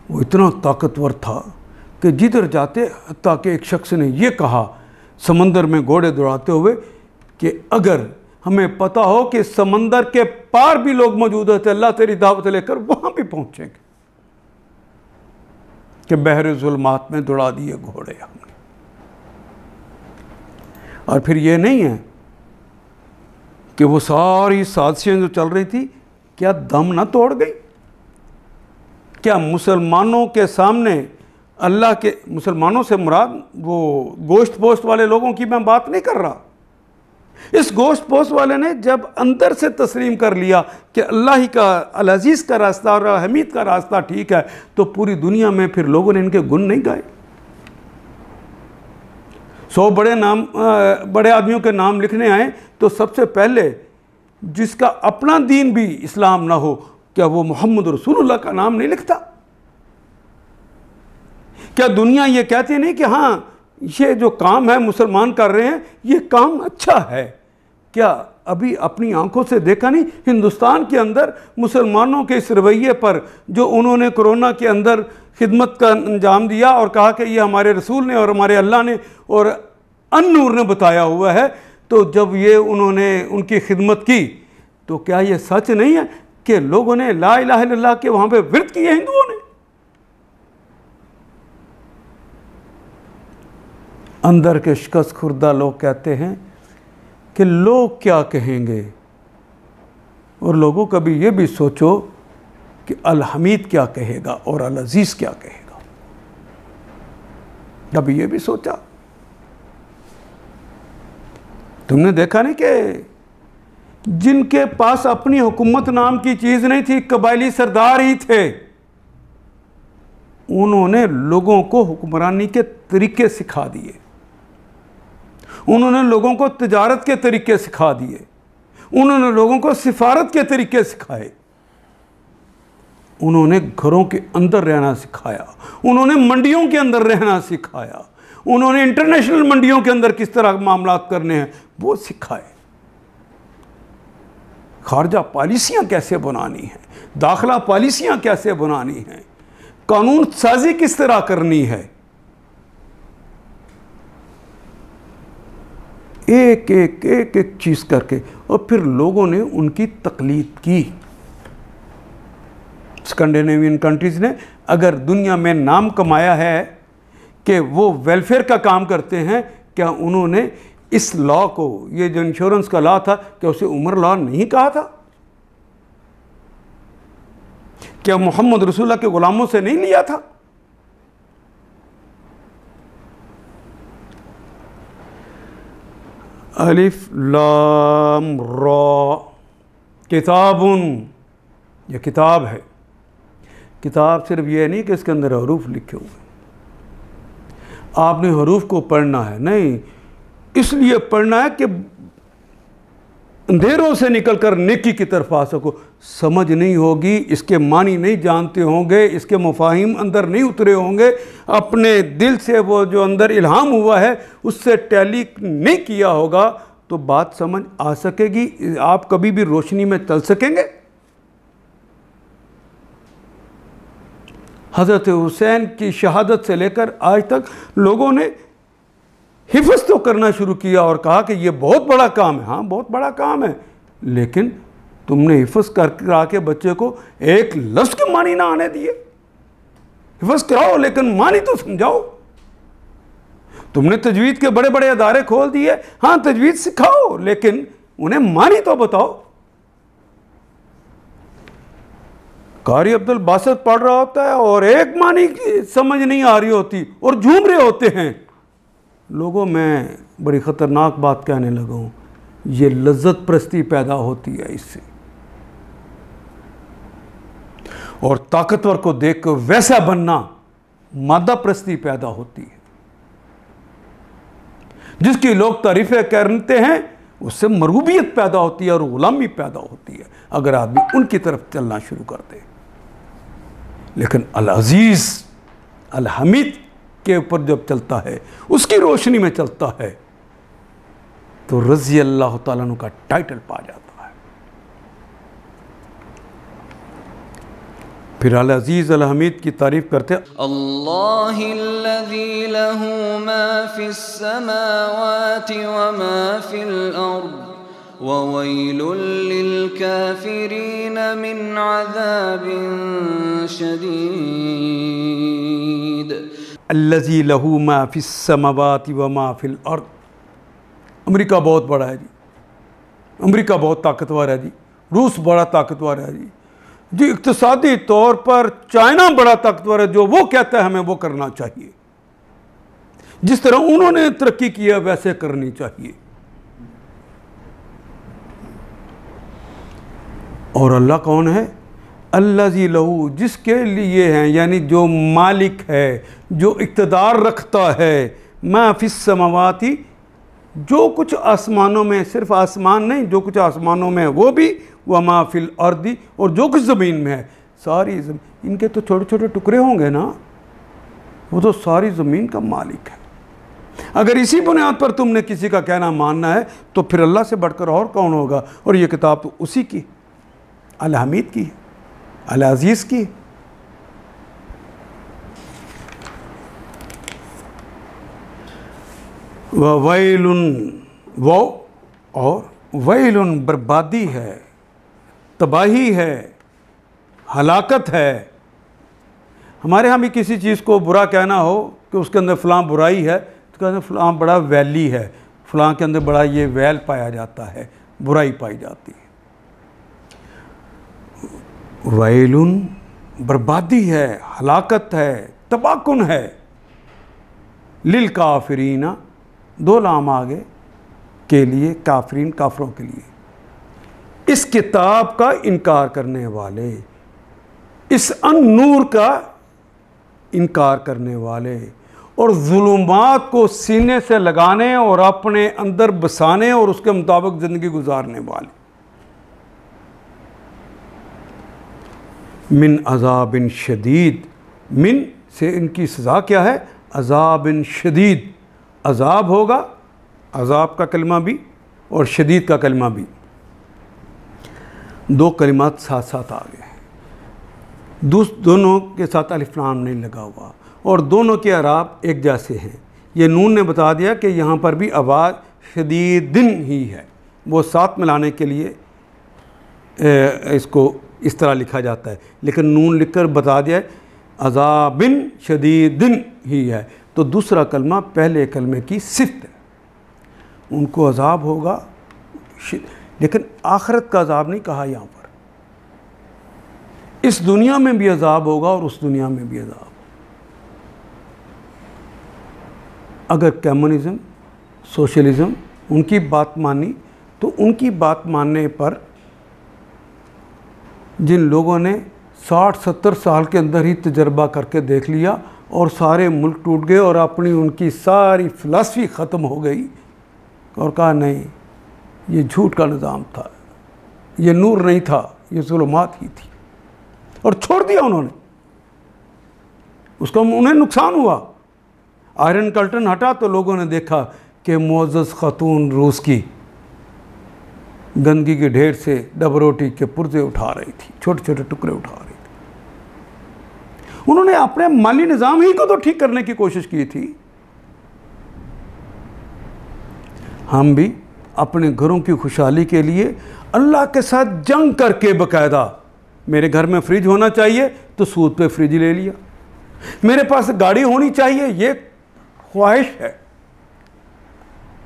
वो इतना ताकतवर था कि जिधर जाते, हत्ता कि एक शख्स ने यह कहा समंदर में घोड़े दौड़ाते हुए कि अगर हमें पता हो कि समंदर के पार भी लोग मौजूद होते, अल्लाह तेरी दावत लेकर वहां भी पहुंचेंगे, कि बहरे ज़ुल्मात में दौड़ा दिए घोड़े हमने। और फिर ये नहीं है कि वो सारी साजिशें जो चल रही थी क्या दम ना तोड़ गई? क्या मुसलमानों के सामने अल्लाह के, मुसलमानों से मुराद वो गोश्त पोस्ट वाले लोगों की मैं बात नहीं कर रहा, इस गोश्त पोस्ट वाले ने जब अंदर से तस्लीम कर लिया कि अल्लाह ही का, अल अज़ीज़ का रास्ता और हमीद का रास्ता ठीक है, तो पूरी दुनिया में फिर लोगों ने इनके गुण नहीं गाए। 100 बड़े आदमियों के नाम लिखने आए तो सबसे पहले जिसका अपना दीन भी इस्लाम ना हो, क्या वो मोहम्मद रसूलुल्लाह का नाम नहीं लिखता? क्या दुनिया ये कहती नहीं कि हाँ ये जो काम है मुसलमान कर रहे हैं ये काम अच्छा है? क्या अभी अपनी आंखों से देखा नहीं हिंदुस्तान के अंदर मुसलमानों के इस रवैये पर जो उन्होंने कोरोना के अंदर खिदमत का अंजाम दिया और कहा कि ये हमारे रसूल ने और हमारे अल्लाह ने और अन-नूर ने बताया हुआ है, तो जब ये उन्होंने उनकी खिदमत की तो क्या ये सच नहीं है कि लोगों ने ला इलाहा इल्लल्लाह के वहां पे विरद किए हिंदुओं ने। अंदर के शिकस्त खुर्दा लोग कहते हैं कि लोग क्या कहेंगे, और लोगों कभी ये भी सोचो कि अल हमीद क्या कहेगा और अल अजीज़ क्या कहेगा। कभी ये भी सोचा? तुमने देखा नहीं कि जिनके पास अपनी हुकूमत नाम की चीज़ नहीं थी, कबायली सरदार ही थे, उन्होंने लोगों को हुक्मरानी के तरीके सिखा दिए, उन्होंने लोगों को तिजारत के तरीके सिखा दिए, उन्होंने लोगों को सिफारत के तरीके सिखाए, उन्होंने घरों के अंदर रहना सिखाया, उन्होंने मंडियों के अंदर रहना सिखाया, उन्होंने इंटरनेशनल मंडियों के अंदर किस तरह मामलात करने हैं वो सिखाए, खारजा पॉलिसियां कैसे बनानी है, दाखिला पॉलिसियां कैसे बनानी है, कानून साजी किस तरह करनी है, एक एक एक एक चीज करके। और फिर लोगों ने उनकी तकलीद की। स्कैंडिनेवियन कंट्रीज ने अगर दुनिया में नाम कमाया है कि वो वेलफेयर का काम करते हैं, क्या उन्होंने इस लॉ को, ये जो इंश्योरेंस का लॉ था, क्या उसे उमर लॉ नहीं कहा था? क्या मोहम्मद रसूलुल्लाह के गुलामों से नहीं लिया था? अलिफ लाम रा किताबुन, यह किताब है। किताब सिर्फ ये नहीं कि इसके अंदर हरूफ लिखे हुए, आपने हरूफ को पढ़ना है, नहीं, इसलिए पढ़ना है कि अंधेरों से निकलकर नेकी की तरफ आ सको। समझ नहीं होगी, इसके मानी नहीं जानते होंगे, इसके मुफाहिम अंदर नहीं उतरे होंगे, अपने दिल से वो जो अंदर इल्हाम हुआ है उससे टैली नहीं किया होगा, तो बात समझ आ सकेगी, आप कभी भी रोशनी में चल सकेंगे। हज़रत हुसैन की शहादत से लेकर आज तक लोगों ने हिफ्ज़ तो करना शुरू किया और कहा कि ये बहुत बड़ा काम है। हाँ, बहुत बड़ा काम है, लेकिन तुमने हिफ्ज़ करा के बच्चे को एक लफ्ज़ के मानी ना आने दिए। हिफ्ज़ कराओ लेकिन मानी तो समझाओ। तुमने तजवीद के बड़े बड़े अदारे खोल दिए, हाँ तजवीद सिखाओ, लेकिन उन्हें मानी तो बताओ। कारी अब्दुल बासित पढ़ रहा होता है और एक मानी की समझ नहीं आ रही होती और झूम रहे होते हैं। लोगों, मैं बड़ी ख़तरनाक बात कहने लगा हूँ, ये लज्जत प्रस्ती पैदा होती है इससे, और ताकतवर को देखकर वैसा बनना मादा प्रस्ती पैदा होती है। जिसकी लोग तारीफ़ें करते हैं उससे मरगूबियत पैदा होती है और गुलामी पैदा होती है, अगर आदमी उनकी तरफ चलना शुरू कर दे। लेकिन अल अजीज़ अल हमीद के ऊपर जब चलता है, उसकी रोशनी में चलता है, तो रज़ी अल्लाह ताला अन्हु का टाइटल पा जाता है। फिर अल अजीज़ अल हमीद की तारीफ करते, अल्लाहिल्लज़ी लहू मा फिस समावाति व मा फिल अर्द व वैलुल लिल काफिरीन मिन अज़ाबिन शदीद। अल्लज़ी लहू मा फिस समावाति व मा फिल अर्द। अमेरिका बहुत बड़ा है जी, अमेरिका बहुत ताकतवर है जी, रूस बड़ा ताकतवर है जी, जी इक़्तिसादी तौर पर चाइना बड़ा ताकतवर है। जो वो कहता है हमें वो करना चाहिए, जिस तरह उन्होंने तरक्की किया वैसे करनी चाहिए। और अल्लाह कौन है? अल्लाज़ी लहू, जिसके लिए हैं, यानी जो मालिक है, जो इक़्तिदार रखता है, मा फिस समावाति, जो कुछ आसमानों में, सिर्फ आसमान नहीं, जो कुछ आसमानों में है वो भी, व मा फिल अर्दी, और जो कुछ ज़मीन में है, सारी ज़मीन, इनके तो छोटे छोटे टुकड़े होंगे ना, वो तो सारी ज़मीन का मालिक है। अगर इसी बुनियाद पर तुमने किसी का कहना मानना है तो फिर अल्लाह से बढ़कर और कौन होगा? और ये किताब तो उसी की, अल हमीद की, अल अजीज़ की। वैलुन, वो और वैलुन बर्बादी है, तबाही है, हलाकत है। हमारे यहाँ भी किसी चीज़ को बुरा कहना हो कि उसके अंदर फ़लाँ बुराई है, तो कहते हैं फ़लाँ बड़ा वैली है, फ़लाँ के अंदर बड़ा ये वैल पाया जाता है, बुराई पाई जाती है। वैलुन बर्बादी है, हलाकत है, तबाकुन है, लिल काफिरीना, दो लाम आगे, के लिए, काफरीन काफरों के लिए, इस किताब का इनकार करने वाले, इस अन-नूर का इनकार करने वाले और जुल्मात को सीने से लगाने और अपने अंदर बसाने और उसके मुताबिक ज़िंदगी गुजारने वाले। मिन अज़ाबिन शदीद, मिन से इनकी सज़ा क्या है? अज़ाबिन शदीद, अज़ाब होगा, अज़ाब का कलमा भी और शदीद का कलमा भी, दो कलिमात साथ साथ आ गए हैं। दोनों के साथ अलिफ लाम नहीं लगा हुआ और दोनों के अराब एक जैसे हैं। ये नून ने बता दिया कि यहाँ पर भी आवाज़ शदीदिन ही है, वो साथ मिलाने के लिए इसको इस तरह लिखा जाता है, लेकिन नून लिखकर बता दिया अज़ाबिन शदीदिन ही है। तो दूसरा कलमा पहले कलमे की सिफ्त है, उनको अज़ाब होगा, लेकिन आखिरत का अज़ाब नहीं कहा यहाँ पर। इस दुनिया में भी अज़ाब होगा और उस दुनिया में भी अज़ाब। अगर कम्युनिज़म, सोशलिज़म उनकी बात मानी, तो उनकी बात मानने पर जिन लोगों ने 60-70 साल के अंदर ही तजर्बा करके देख लिया और सारे मुल्क टूट गए और अपनी उनकी सारी फ़िलासफ़ी ख़त्म हो गई और कहा नहीं, ये झूठ का निज़ाम था, ये नूर नहीं था, ये ज़ुल्मात ही थी, और छोड़ दिया उन्होंने। उसका उन्हें नुकसान हुआ। आयरन कर्टन हटा तो लोगों ने देखा कि मुअज़्ज़ज़ खातून रूस की गंदगी के ढेर से डब रोटी के पुर्जे उठा रही थी, छोटे छोटे टुकड़े उठा रही थी। उन्होंने अपने माली निज़ाम ही को तो ठीक करने की कोशिश की थी। हम भी अपने घरों की खुशहाली के लिए अल्लाह के साथ जंग करके बाकायदा, मेरे घर में फ्रिज होना चाहिए तो सूद पे फ्रिज ले लिया, मेरे पास गाड़ी होनी चाहिए, ये ख्वाहिश है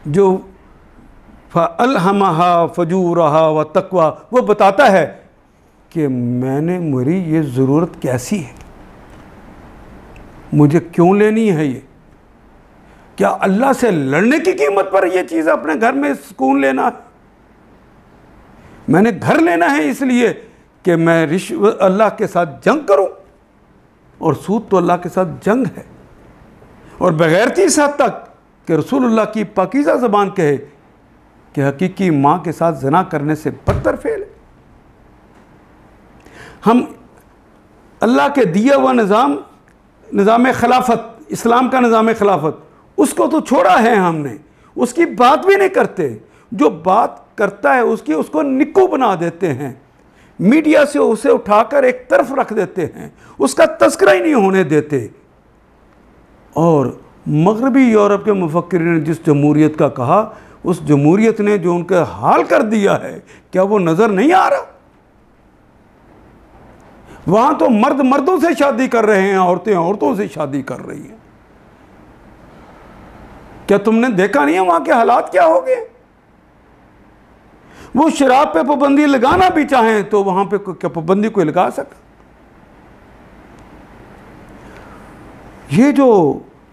जो फ़अल्हमहा फ़जूरहा व तक़वा, वो बताता है कि मैंने, मेरी ये ज़रूरत कैसी है, मुझे क्यों लेनी है ये, क्या अल्लाह से लड़ने की कीमत पर ये चीज़ अपने घर में सुकून लेना है? मैंने घर लेना है इसलिए कि मैं रिश्वत अल्लाह के साथ जंग करूं, और सूद तो अल्लाह के साथ जंग है। और बग़ैरती इस हद तक कि रसूलुल्लाह की पाकीज़ा ज़बान कहे कि हकीकी माँ के साथ ज़िना करने से बदतर फेल है। हम अल्लाह के दिया हुआ निज़ाम खिलाफत, इस्लाम का निज़ाम खिलाफत, उसको तो छोड़ा है हमने, उसकी बात भी नहीं करते। जो बात करता है उसको निक्कू बना देते हैं, मीडिया से उसे उठाकर एक तरफ रख देते हैं, उसका तज़किरा ही नहीं होने देते। और मगरबी यूरोप के मुफक्किरीन ने जिस जमहूरियत का कहा, उस जमहूरियत ने जो उनका हाल कर दिया है, क्या वो नज़र नहीं आ रहा? वहाँ तो मर्द मर्दों से शादी कर रहे हैं, औरतें औरतों से शादी कर रही हैं। क्या तुमने देखा नहीं है वहाँ के हालात क्या हो गए? वो शराब पे पाबंदी लगाना भी चाहें तो वहाँ पे क्या पाबंदी कोई लगा सका? ये जो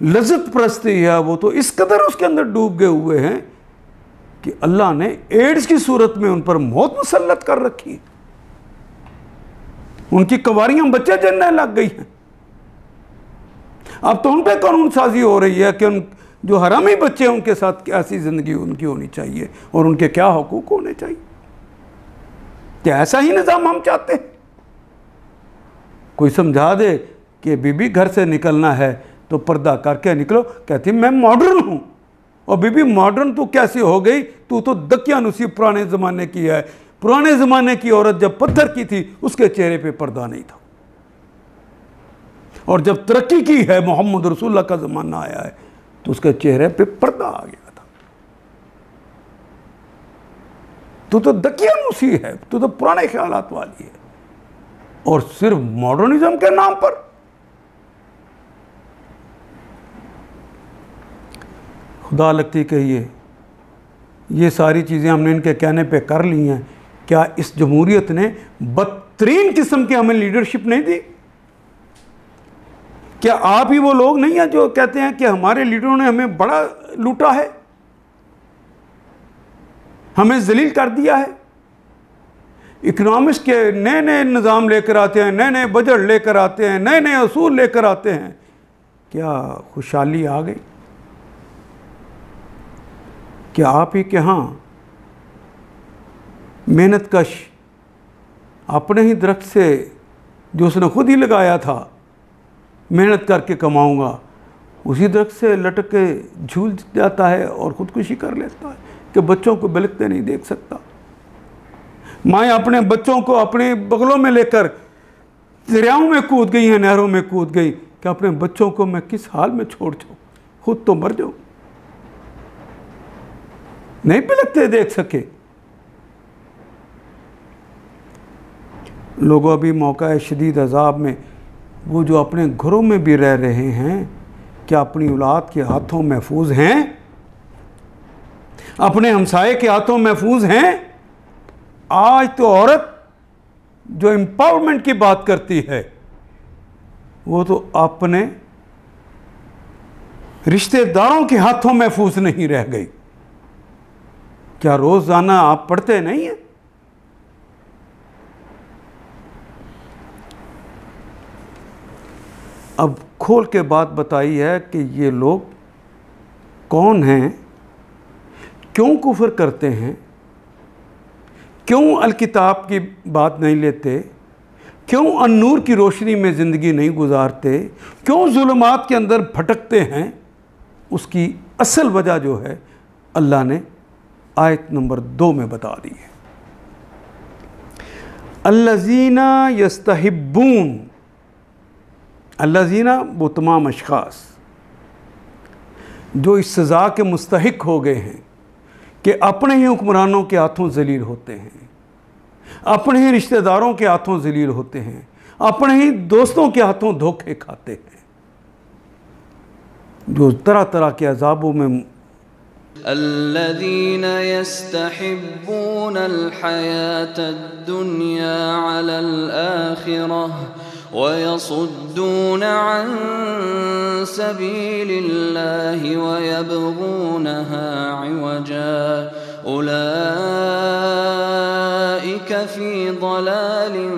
लज़्ज़त परस्ती है वो तो इस कदर उसके अंदर डूब गए हुए हैं कि अल्लाह ने एड्स की सूरत में उन पर मौत मुसल्लत कर रखी, उनकी कवारियां बच्चे जन्ने लग गई हैं। अब तो उन पर कानून साजी हो रही है कि उन जो हरामी बच्चे हैं उनके साथ कैसी ज़िंदगी उनकी होनी चाहिए और उनके क्या हुकूक होने चाहिए। क्या ऐसा ही निज़ाम हम चाहते हैं? कोई समझा दे कि बीबी घर से निकलना है तो पर्दा करके निकलो, कहती मैं मॉडर्न हूँ। और बीबी मॉडर्न तो कैसे हो गई, तू तो दकियानुसी पुराने ज़माने की है। पुराने ज़माने की औरत जब पत्थर की थी उसके चेहरे पे पर्दा नहीं था, और जब तरक्की की है, मोहम्मद रसूलुल्लाह का ज़माना आया है, तो उसके चेहरे पे पर्दा आ गया था। तू तो दकियानुसी है, तू तो पुराने ख्यालात वाली है। और सिर्फ मॉडर्निज्म के नाम पर। खुदा लगती कहिए ये सारी चीज़ें हमने इनके कहने पे कर ली हैं, क्या इस जमहूरियत ने बदतरीन किस्म की हमें लीडरशिप नहीं दी? क्या आप ही वो लोग नहीं हैं जो कहते हैं कि हमारे लीडरों ने हमें बड़ा लूटा है, हमें जलील कर दिया है? इकोनॉमिक्स के नए नए निज़ाम लेकर आते हैं, नए नए बजट लेकर आते हैं, नए नए असूल लेकर आते हैं। क्या खुशहाली आ गई? क्या आप ही के यहाँ मेहनत कश अपने ही दरख्त से जो उसने खुद ही लगाया था, मेहनत करके कमाऊंगा, उसी दरख्त से लटक के झूल जाता है और ख़ुदकुशी कर लेता है कि बच्चों को बिलखते नहीं देख सकता। माएँ अपने बच्चों को अपने बगलों में लेकर दरियाओं में कूद गई हैं, नहरों में कूद गई कि अपने बच्चों को मैं किस हाल में छोड़ जाऊँ, खुद तो मर जाऊँ, नहीं बिलखते देख सके। लोगों अभी मौका है शदीद अजाब में, वो जो अपने घरों में भी रह रहे हैं, क्या अपनी औलाद के हाथों महफूज हैं? अपने हमसाये के हाथों महफूज हैं? आज तो औरत जो एम्पावरमेंट की बात करती है वो तो अपने रिश्तेदारों के हाथों महफूज नहीं रह गई। क्या रोजाना आप पढ़ते नहीं हैं? अब खोल के बात बताई है कि ये लोग कौन हैं, क्यों कुफ्र करते हैं, क्यों अल-किताब की बात नहीं लेते, क्यों अन्नूर की रोशनी में ज़िंदगी नहीं गुजारते, क्यों जुल्मात के अंदर भटकते हैं। उसकी असल वजह जो है अल्लाह ने आयत नंबर 2 में बता दी है। अल्लज़ीना यस्तहिब्बून, अल्लज़ीना वो तमाम अशख़ास जो इस सज़ा के मुस्तहिक हो गए हैं कि अपने ही हुक्मरानों के हाथों ज़लील होते हैं, अपने ही रिश्तेदारों के हाथों ज़लील होते हैं, अपने ही दोस्तों के हाथों धोखे खाते हैं, जो तरह तरह के अज़ाबों में। अल्लज़ीना यस्तहिब्बूनल हयातद दुनिया अलल आखिरह व यसुद्दून अन सबीलिल्लाहि व यबगूनहा इवजा उलाइका फी ज़लालिन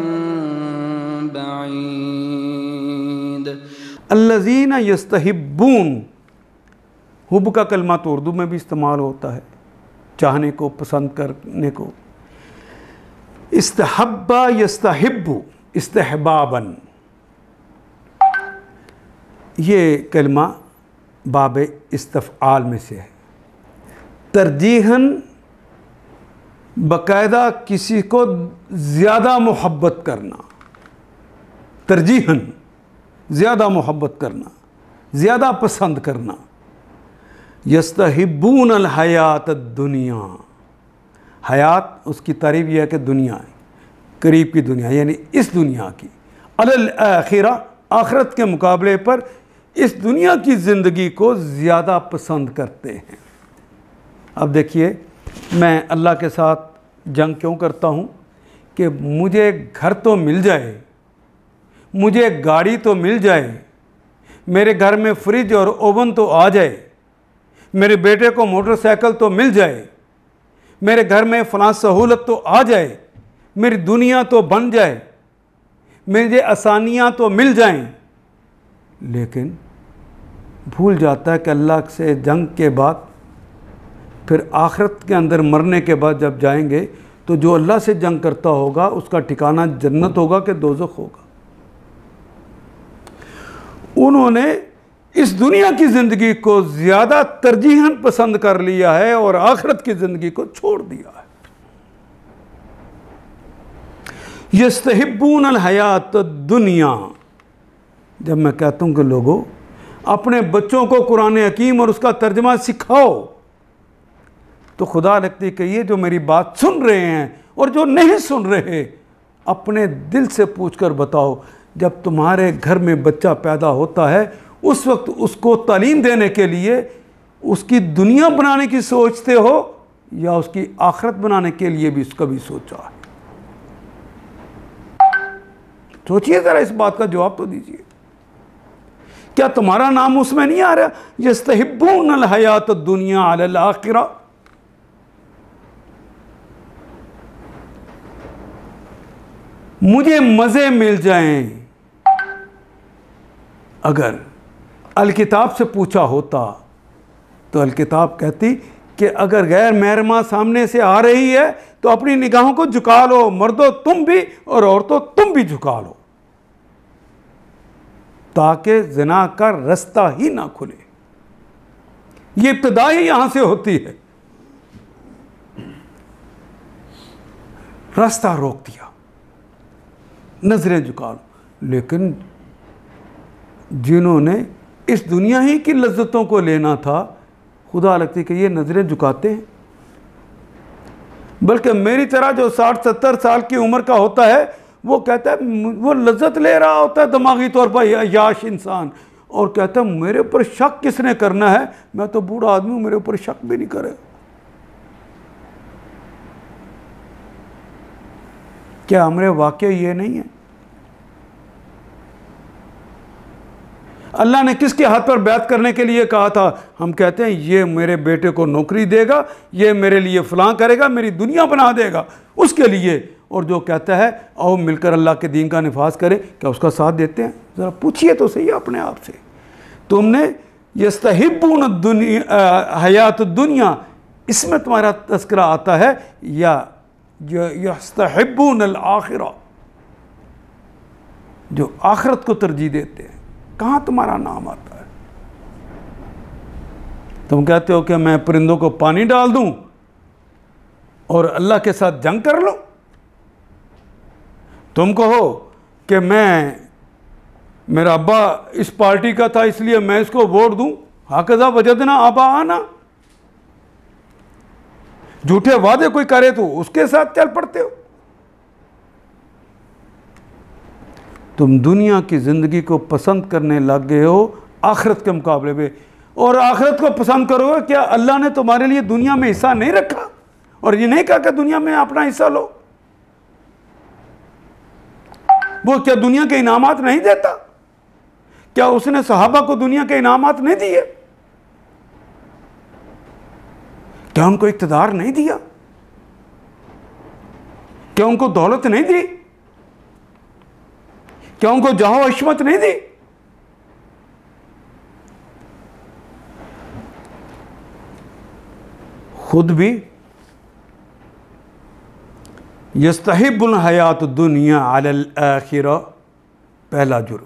बईद। अल्लज़ीना यस्तहिब्बून, हुब का कलमा तो उर्दू में भी इस्तेमाल होता है, चाहने को, पसंद करने को। इस्तहब्बा यस्तहिब्बु इस्तहबाबन, ये कलमा बाब इस्तफ़आल में से है। तरजीहन बाकायदा किसी को ज़्यादा मोहब्बत करना, तरजीहन ज़्यादा मोहब्बत करना, ज़्यादा पसंद करना। यस्तहिब्बून अल हयात दुनिया, हयात उसकी तारीफ़ यह है कि दुनिया है, करीब की दुनिया, यानी इस दुनिया की, अलल आखिरा, आखिरत के मुकाबले पर इस दुनिया की ज़िंदगी को ज़्यादा पसंद करते हैं। अब देखिए, मैं अल्लाह के साथ जंग क्यों करता हूँ कि मुझे घर तो मिल जाए, मुझे गाड़ी तो मिल जाए, मेरे घर में फ्रिज और ओवन तो आ जाए, मेरे बेटे को मोटरसाइकिल तो मिल जाए, मेरे घर में फ़लाँ सहूलत तो आ जाए, मेरी दुनिया तो बन जाए, मुझे आसानियाँ तो मिल जाएं। लेकिन भूल जाता है कि अल्लाह से जंग के बाद, फिर आखिरत के अंदर मरने के बाद जब जाएंगे तो जो अल्लाह से जंग करता होगा उसका ठिकाना जन्नत होगा कि दोज़ख होगा। उन्होंने इस दुनिया की ज़िंदगी को ज़्यादा तरजीहन पसंद कर लिया है और आखिरत की ज़िंदगी को छोड़ दिया है। यस्तहिब्बून अल हयात दुनिया, जब मैं कहता हूँ कि लोगों अपने बच्चों को कुरान हकीम और उसका तर्जमा सिखाओ, तो खुदा लगती कि ये जो मेरी बात सुन रहे हैं और जो नहीं सुन रहे, अपने दिल से पूछकर बताओ, जब तुम्हारे घर में बच्चा पैदा होता है उस वक्त उसको तालीम देने के लिए उसकी दुनिया बनाने की सोचते हो या उसकी आखिरत बनाने के लिए भी कभी सोचा है? सोचिए ज़रा, इस बात का जवाब तो दीजिए। क्या तुम्हारा नाम उसमें नहीं आ रहा? यस्तहिब्बूनल हयात दुनिया अलल आखिरा। मुझे मज़े मिल जाएं। अगर अल-किताब से पूछा होता तो अल-किताब कहती कि अगर गैर महरमा सामने से आ रही है तो अपनी निगाहों को झुका लो, मर्दो तुम भी और औरतों तुम भी झुका लो, ताकि ज़िना का रास्ता ही ना खुले। ये इब्तिदा ही यहां से होती है। रास्ता रोक दिया, नजरें झुका लो। लेकिन जिन्होंने इस दुनिया ही की लज्जतों को लेना था, खुदा लगती कि ये नजरें झुकाते हैं। बल्कि मेरी तरह जो 60-70 साल की उम्र का होता है वो कहता है, वो लज्जत ले रहा होता है दिमागी तौर पर याश इंसान, और कहता है मेरे ऊपर शक किसने करना है, मैं तो बूढ़ा आदमी हूं, मेरे ऊपर शक भी नहीं करे। क्या हमारे वाकई ये नहीं है? अल्लाह ने किसके हाथ पर बैत करने के लिए कहा था? हम कहते हैं ये मेरे बेटे को नौकरी देगा, ये मेरे लिए फलां करेगा, मेरी दुनिया बना देगा, उसके लिए। और जो कहता है आओ मिलकर अल्लाह के दीन का निफाज करें, क्या उसका साथ देते हैं? ज़रा पूछिए तो सही अपने आप से। तुमने यस्तहिब्बून दुनिया हयात दुनिया, इसमें तुम्हारा तस्करा आता है, या यस्तहिब्बून अल आखिरा, जो आखिरत को तरजीह देते हैं? कहाँ तुम्हारा नाम आता है? तुम कहते हो कि मैं परिंदों को पानी डाल दूं और अल्लाह के साथ जंग कर लूं। तुम कहो कि मेरा अब्बा इस पार्टी का था इसलिए मैं इसको वोट दूं, हाकज़ा वजदना आबा आना। झूठे वादे कोई करे तो उसके साथ चल पड़ते हो। तुम दुनिया की ज़िंदगी को पसंद करने लग गए हो आखिरत के मुकाबले में। और आखिरत को पसंद करोगे, क्या अल्लाह ने तुम्हारे लिए दुनिया में हिस्सा नहीं रखा और ये नहीं कहा कि दुनिया में अपना हिस्सा लो? वो क्या दुनिया के इनामात नहीं देता? क्या उसने सहाबा को दुनिया के इनामात नहीं दिए? क्या उनको इख्तिदार नहीं दिया? क्या उनको दौलत नहीं दी? क्या उनको जाहो अशमत नहीं दी? खुद भी यस्तहिब्बुल हयात दुनिया अलल आखिरा, पहला जुर्म।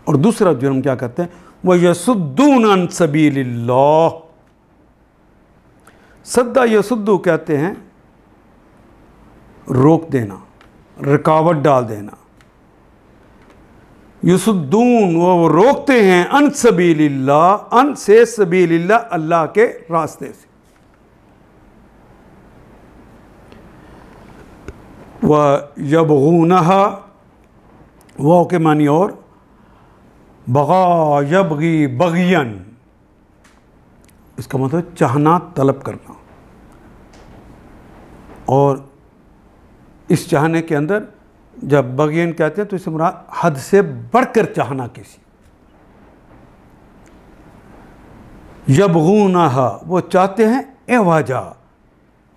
और दूसरा जुर्म क्या कहते हैं? वह यसुद्दून अन सबीलिल्लाह। सद्दा यसुद्दू कहते हैं रोक देना, रुकावट डाल देना। युसुद्दून, वो रोकते हैं, अन सबीलिल्लाह, अन से सबीलिल्लाह, अल्लाह के रास्ते से। वह यबगूनहा, वो के मानी और बगा यबगी बगियन, इसका मतलब चाहना, तलब करना। और इस चाहने के अंदर जब बगियन कहते हैं तो इसे मुराद हद से बढ़कर चाहना किसी। यबगूनहा, वो चाहते हैं एवाजा,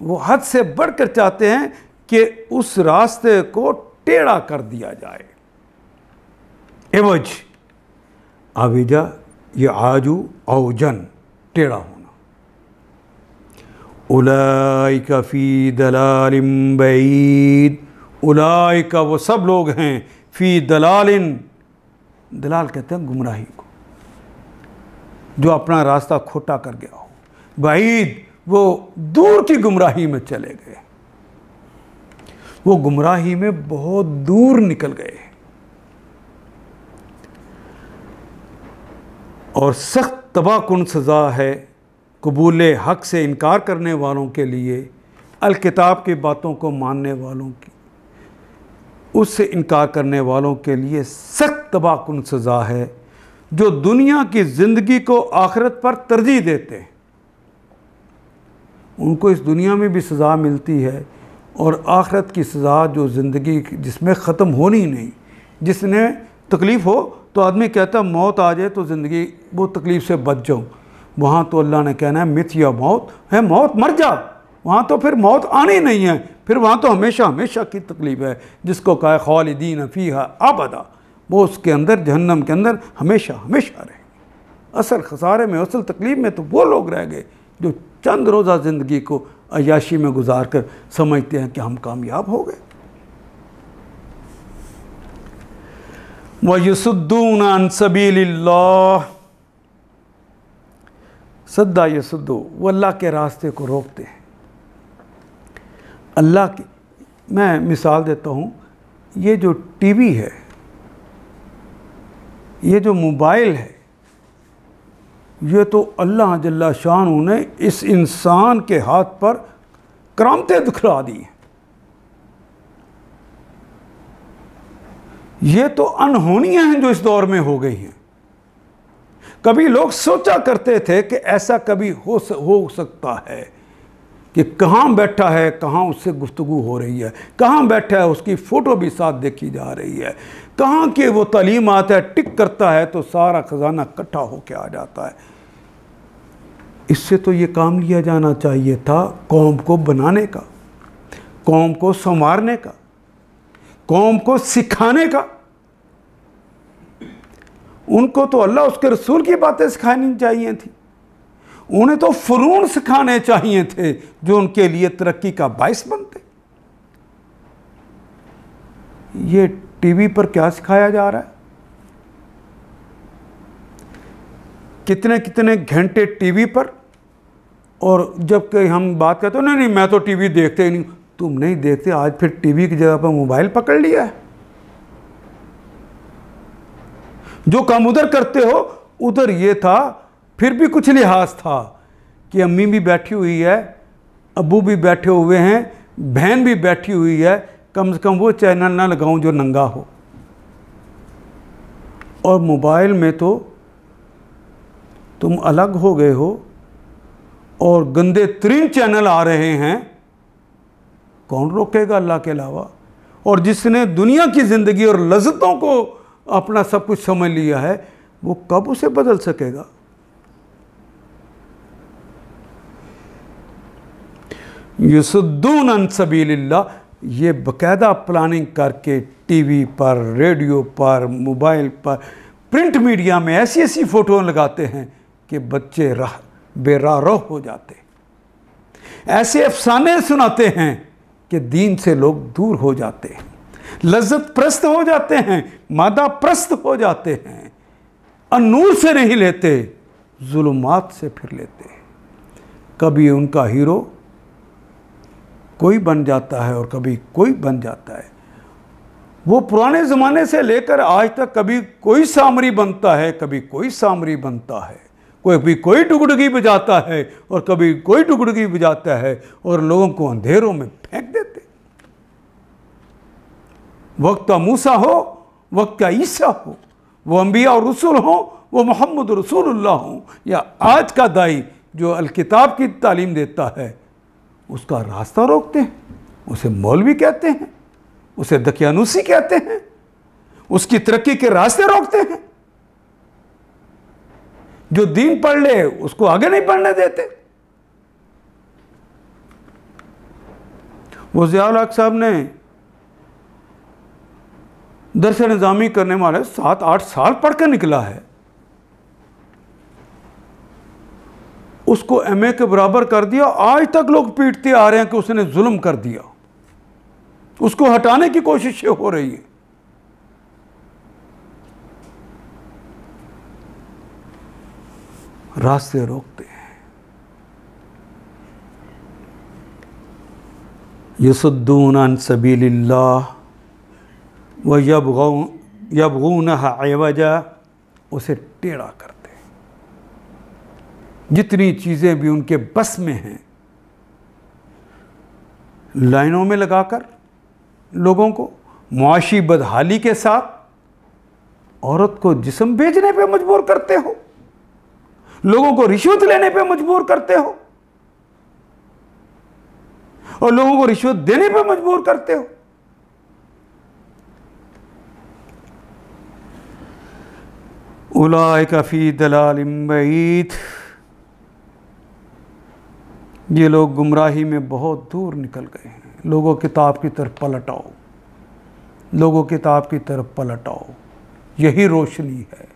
वो हद से बढ़कर चाहते हैं कि उस रास्ते को टेढ़ा कर दिया जाए। एवज, आविजा, ये आजू औजन, टेढ़ा होना। उलाइका फी दलालिम बईद, उलाइका वो सब लोग हैं, फी दलालिन, दलाल कहते हैं गुमराही को, जो अपना रास्ता खोटा कर गया हो। बईद, वो दूर की गुमराही में चले गए, वो गुमराही में बहुत दूर निकल गए। और सख्त तबाहकुन सज़ा है कबूल हक़ से इनकार करने वालों के लिए, अल किताब की बातों को मानने वालों की। उससे इनकार करने वालों के लिए सख्त तबाहकुन सज़ा है, जो दुनिया की ज़िंदगी को आखिरत पर तरजीह देते हैं। उनको इस दुनिया में भी सज़ा मिलती है और आखिरत की सज़ा जो ज़िंदगी जिसमें ख़त्म होनी नहीं, जिसने तकलीफ़ हो तो आदमी कहता है मौत आ जाए तो ज़िंदगी वो तकलीफ़ से बच जाऊँ। वहाँ तो अल्लाह ने कहना है मिथ या मौत है, मौत मर जा, वहाँ तो फिर मौत आनी नहीं है, फिर वहाँ तो हमेशा हमेशा की तकलीफ़ है। जिसको कहा खालिदीन फ़ीहा अबदा, वो उसके अंदर जहन्नम के अंदर हमेशा हमेशा रहे। असल खसारे में, असल तकलीफ़ में तो वो लोग रह गए जो चंद रोज़ा ज़िंदगी को अय्याशी में गुजार कर समझते हैं कि हम कामयाब हो गए। वयुसुद्दून अन सबीलिल्लाह, सद्दा यसुद्दू, वो अल्लाह के रास्ते को रोकते हैं। अल्लाह की मैं मिसाल देता हूँ, ये जो टीवी है, ये जो मोबाइल है, ये तो अल्लाह जल्ला शान ने इस इंसान के हाथ पर करामतें दिखला दी हैं। ये तो अनहोनियां हैं जो इस दौर में हो गई हैं। कभी लोग सोचा करते थे कि ऐसा कभी हो सकता है कि कहाँ बैठा है, कहाँ उससे गुफ्तगू हो रही है, कहाँ बैठा है उसकी फ़ोटो भी साथ देखी जा रही है, कहाँ के वो तालीम आता है, टिक करता है तो सारा ख़जाना इकट्ठा होकर आ जाता है। इससे तो ये काम लिया जाना चाहिए था कौम को बनाने का, कौम को संवारने का, कौम को सिखाने का। उनको तो अल्लाह उसके रसूल की बातें सिखानी चाहिए थी, उन्हें तो फ़नून सिखाने चाहिए थे जो उनके लिए तरक्की का बाइस बनते। ये टीवी पर क्या सिखाया जा रहा है? कितने कितने घंटे टीवी पर, और जब कहीं हम बात करते हो नहीं मैं तो टीवी देखते ही नहीं, तुम नहीं देखते, आज फिर टीवी की जगह पर मोबाइल पकड़ लिया है। जो काम उधर करते हो उधर ये था, फिर भी कुछ लिहाज था कि अम्मी भी बैठी हुई है, अब्बू भी बैठे हुए हैं, बहन भी बैठी हुई है, कम से कम वो चैनल ना लगाऊं जो नंगा हो। और मोबाइल में तो तुम अलग हो गए हो और गंदे तरीन चैनल आ रहे हैं, कौन रोकेगा अल्लाह के अलावा? और जिसने दुनिया की ज़िंदगी और लज़्ज़तों को अपना सब कुछ समझ लिया है, वो कब उसे बदल सकेगा? युसुद्दून अन सबीलिल्लाह, ये बाकायदा प्लानिंग करके टीवी पर, रेडियो पर, मोबाइल पर, प्रिंट मीडिया में ऐसी ऐसी फ़ोटो लगाते हैं कि बच्चे बेराह हो जाते। ऐसे अफसाने सुनाते हैं कि दीन से लोग दूर हो जाते हैं, लज्जत प्रस्त हो जाते हैं, मादा प्रस्त हो जाते हैं, अन्नूर से नहीं लेते, जुल्मात से फिर लेते हैं। कभी उनका हीरो कोई बन जाता है और कभी कोई बन जाता है। वो पुराने ज़माने से लेकर आज तक कभी कोई सामरी बनता है, कभी कोई सामरी बनता है, कभी कोई डुगडुगी बजाता है और कभी कोई डुगडुगी बजाता है और लोगों को अंधेरों में फेंक देते। वक्त का मूसा हो, वक्त का ईसा हो, वो अंबिया और रसूल हो, वो मोहम्मद रसूलुल्लाह हो, या आज का दाई जो अलकिताब की तालीम देता है, उसका रास्ता रोकते हैं, उसे मौलवी कहते हैं, उसे दकियानूसी कहते हैं, उसकी तरक्की के रास्ते रोकते हैं। जो दीन पढ़ ले उसको आगे नहीं पढ़ने देते। वो ज़िया-उल हक साहब ने दरस निज़ामी करने वाले 7-8 साल पढ़कर निकला है, उसको एमए के बराबर कर दिया। आज तक लोग पीटते आ रहे हैं कि उसने जुल्म कर दिया, उसको हटाने की कोशिशें हो रही है। रास्ते रोकते हैं। यसुद्दून अन सबीलिल्लाह व यबगूनहा इवजा, उसे टेढ़ा करते हैं। जितनी चीज़ें भी उनके बस में हैं, लाइनों में लगाकर लोगों को मुआशी बदहाली के साथ औरत को जिस्म बेचने पे मजबूर करते हो, लोगों को रिश्वत लेने पे मजबूर करते हो और लोगों को रिश्वत देने पे मजबूर करते हो। उलाइका फी दलालिम बईद, ये लोग गुमराही में बहुत दूर निकल गए हैं। लोगों किताब की तरफ पलट आओ, लोगों किताब की तरफ पलट आओ, यही रोशनी है,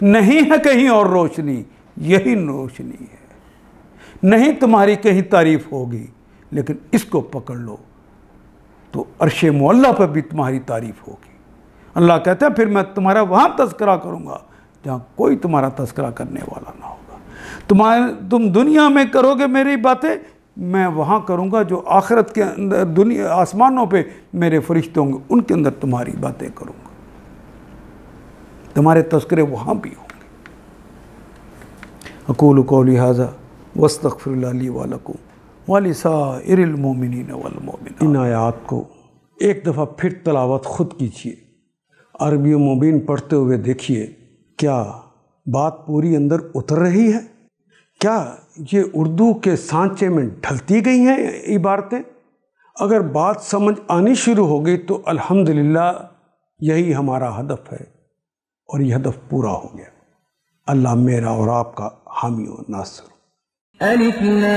नहीं है कहीं और रोशनी, यही रोशनी है। नहीं तुम्हारी कहीं तारीफ होगी, लेकिन इसको पकड़ लो तो अर्शे मुअल्ला पर भी तुम्हारी तारीफ होगी। अल्लाह कहता है फिर मैं तुम्हारा वहाँ तज़किरा करूँगा जहाँ कोई तुम्हारा तज़किरा करने वाला ना होगा। तुम दुनिया में करोगे मेरी बातें, मैं वहाँ करूँगा जो आखिरत के अंदर दुनिया आसमानों पे मेरे फरिश्ते होंगे, उनके अंदर तुम्हारी बातें करूँगा, तुम्हारे तज़किरे वहाँ भी होंगे। अक़ूलु क़ौली हाज़ा वस्तग़फ़िरुल्लाह ली व लकुम व लिसाइरिल मोमिनीन वल मोमिनात। इन आयात को एक दफ़ा फिर तलावत ख़ुद कीजिए, अरबी मुबीन पढ़ते हुए देखिए क्या बात पूरी अंदर उतर रही है, क्या ये उर्दू के सांचे में ढलती गई हैं इबारतें। अगर बात समझ आनी शुरू हो गई तो अल्हम्दुलिल्लाह यही हमारा हदफ है और ये हदफ पूरा हो गया। अल्लाह मेरा और आपका हामी और नासिर। अलिफ लाम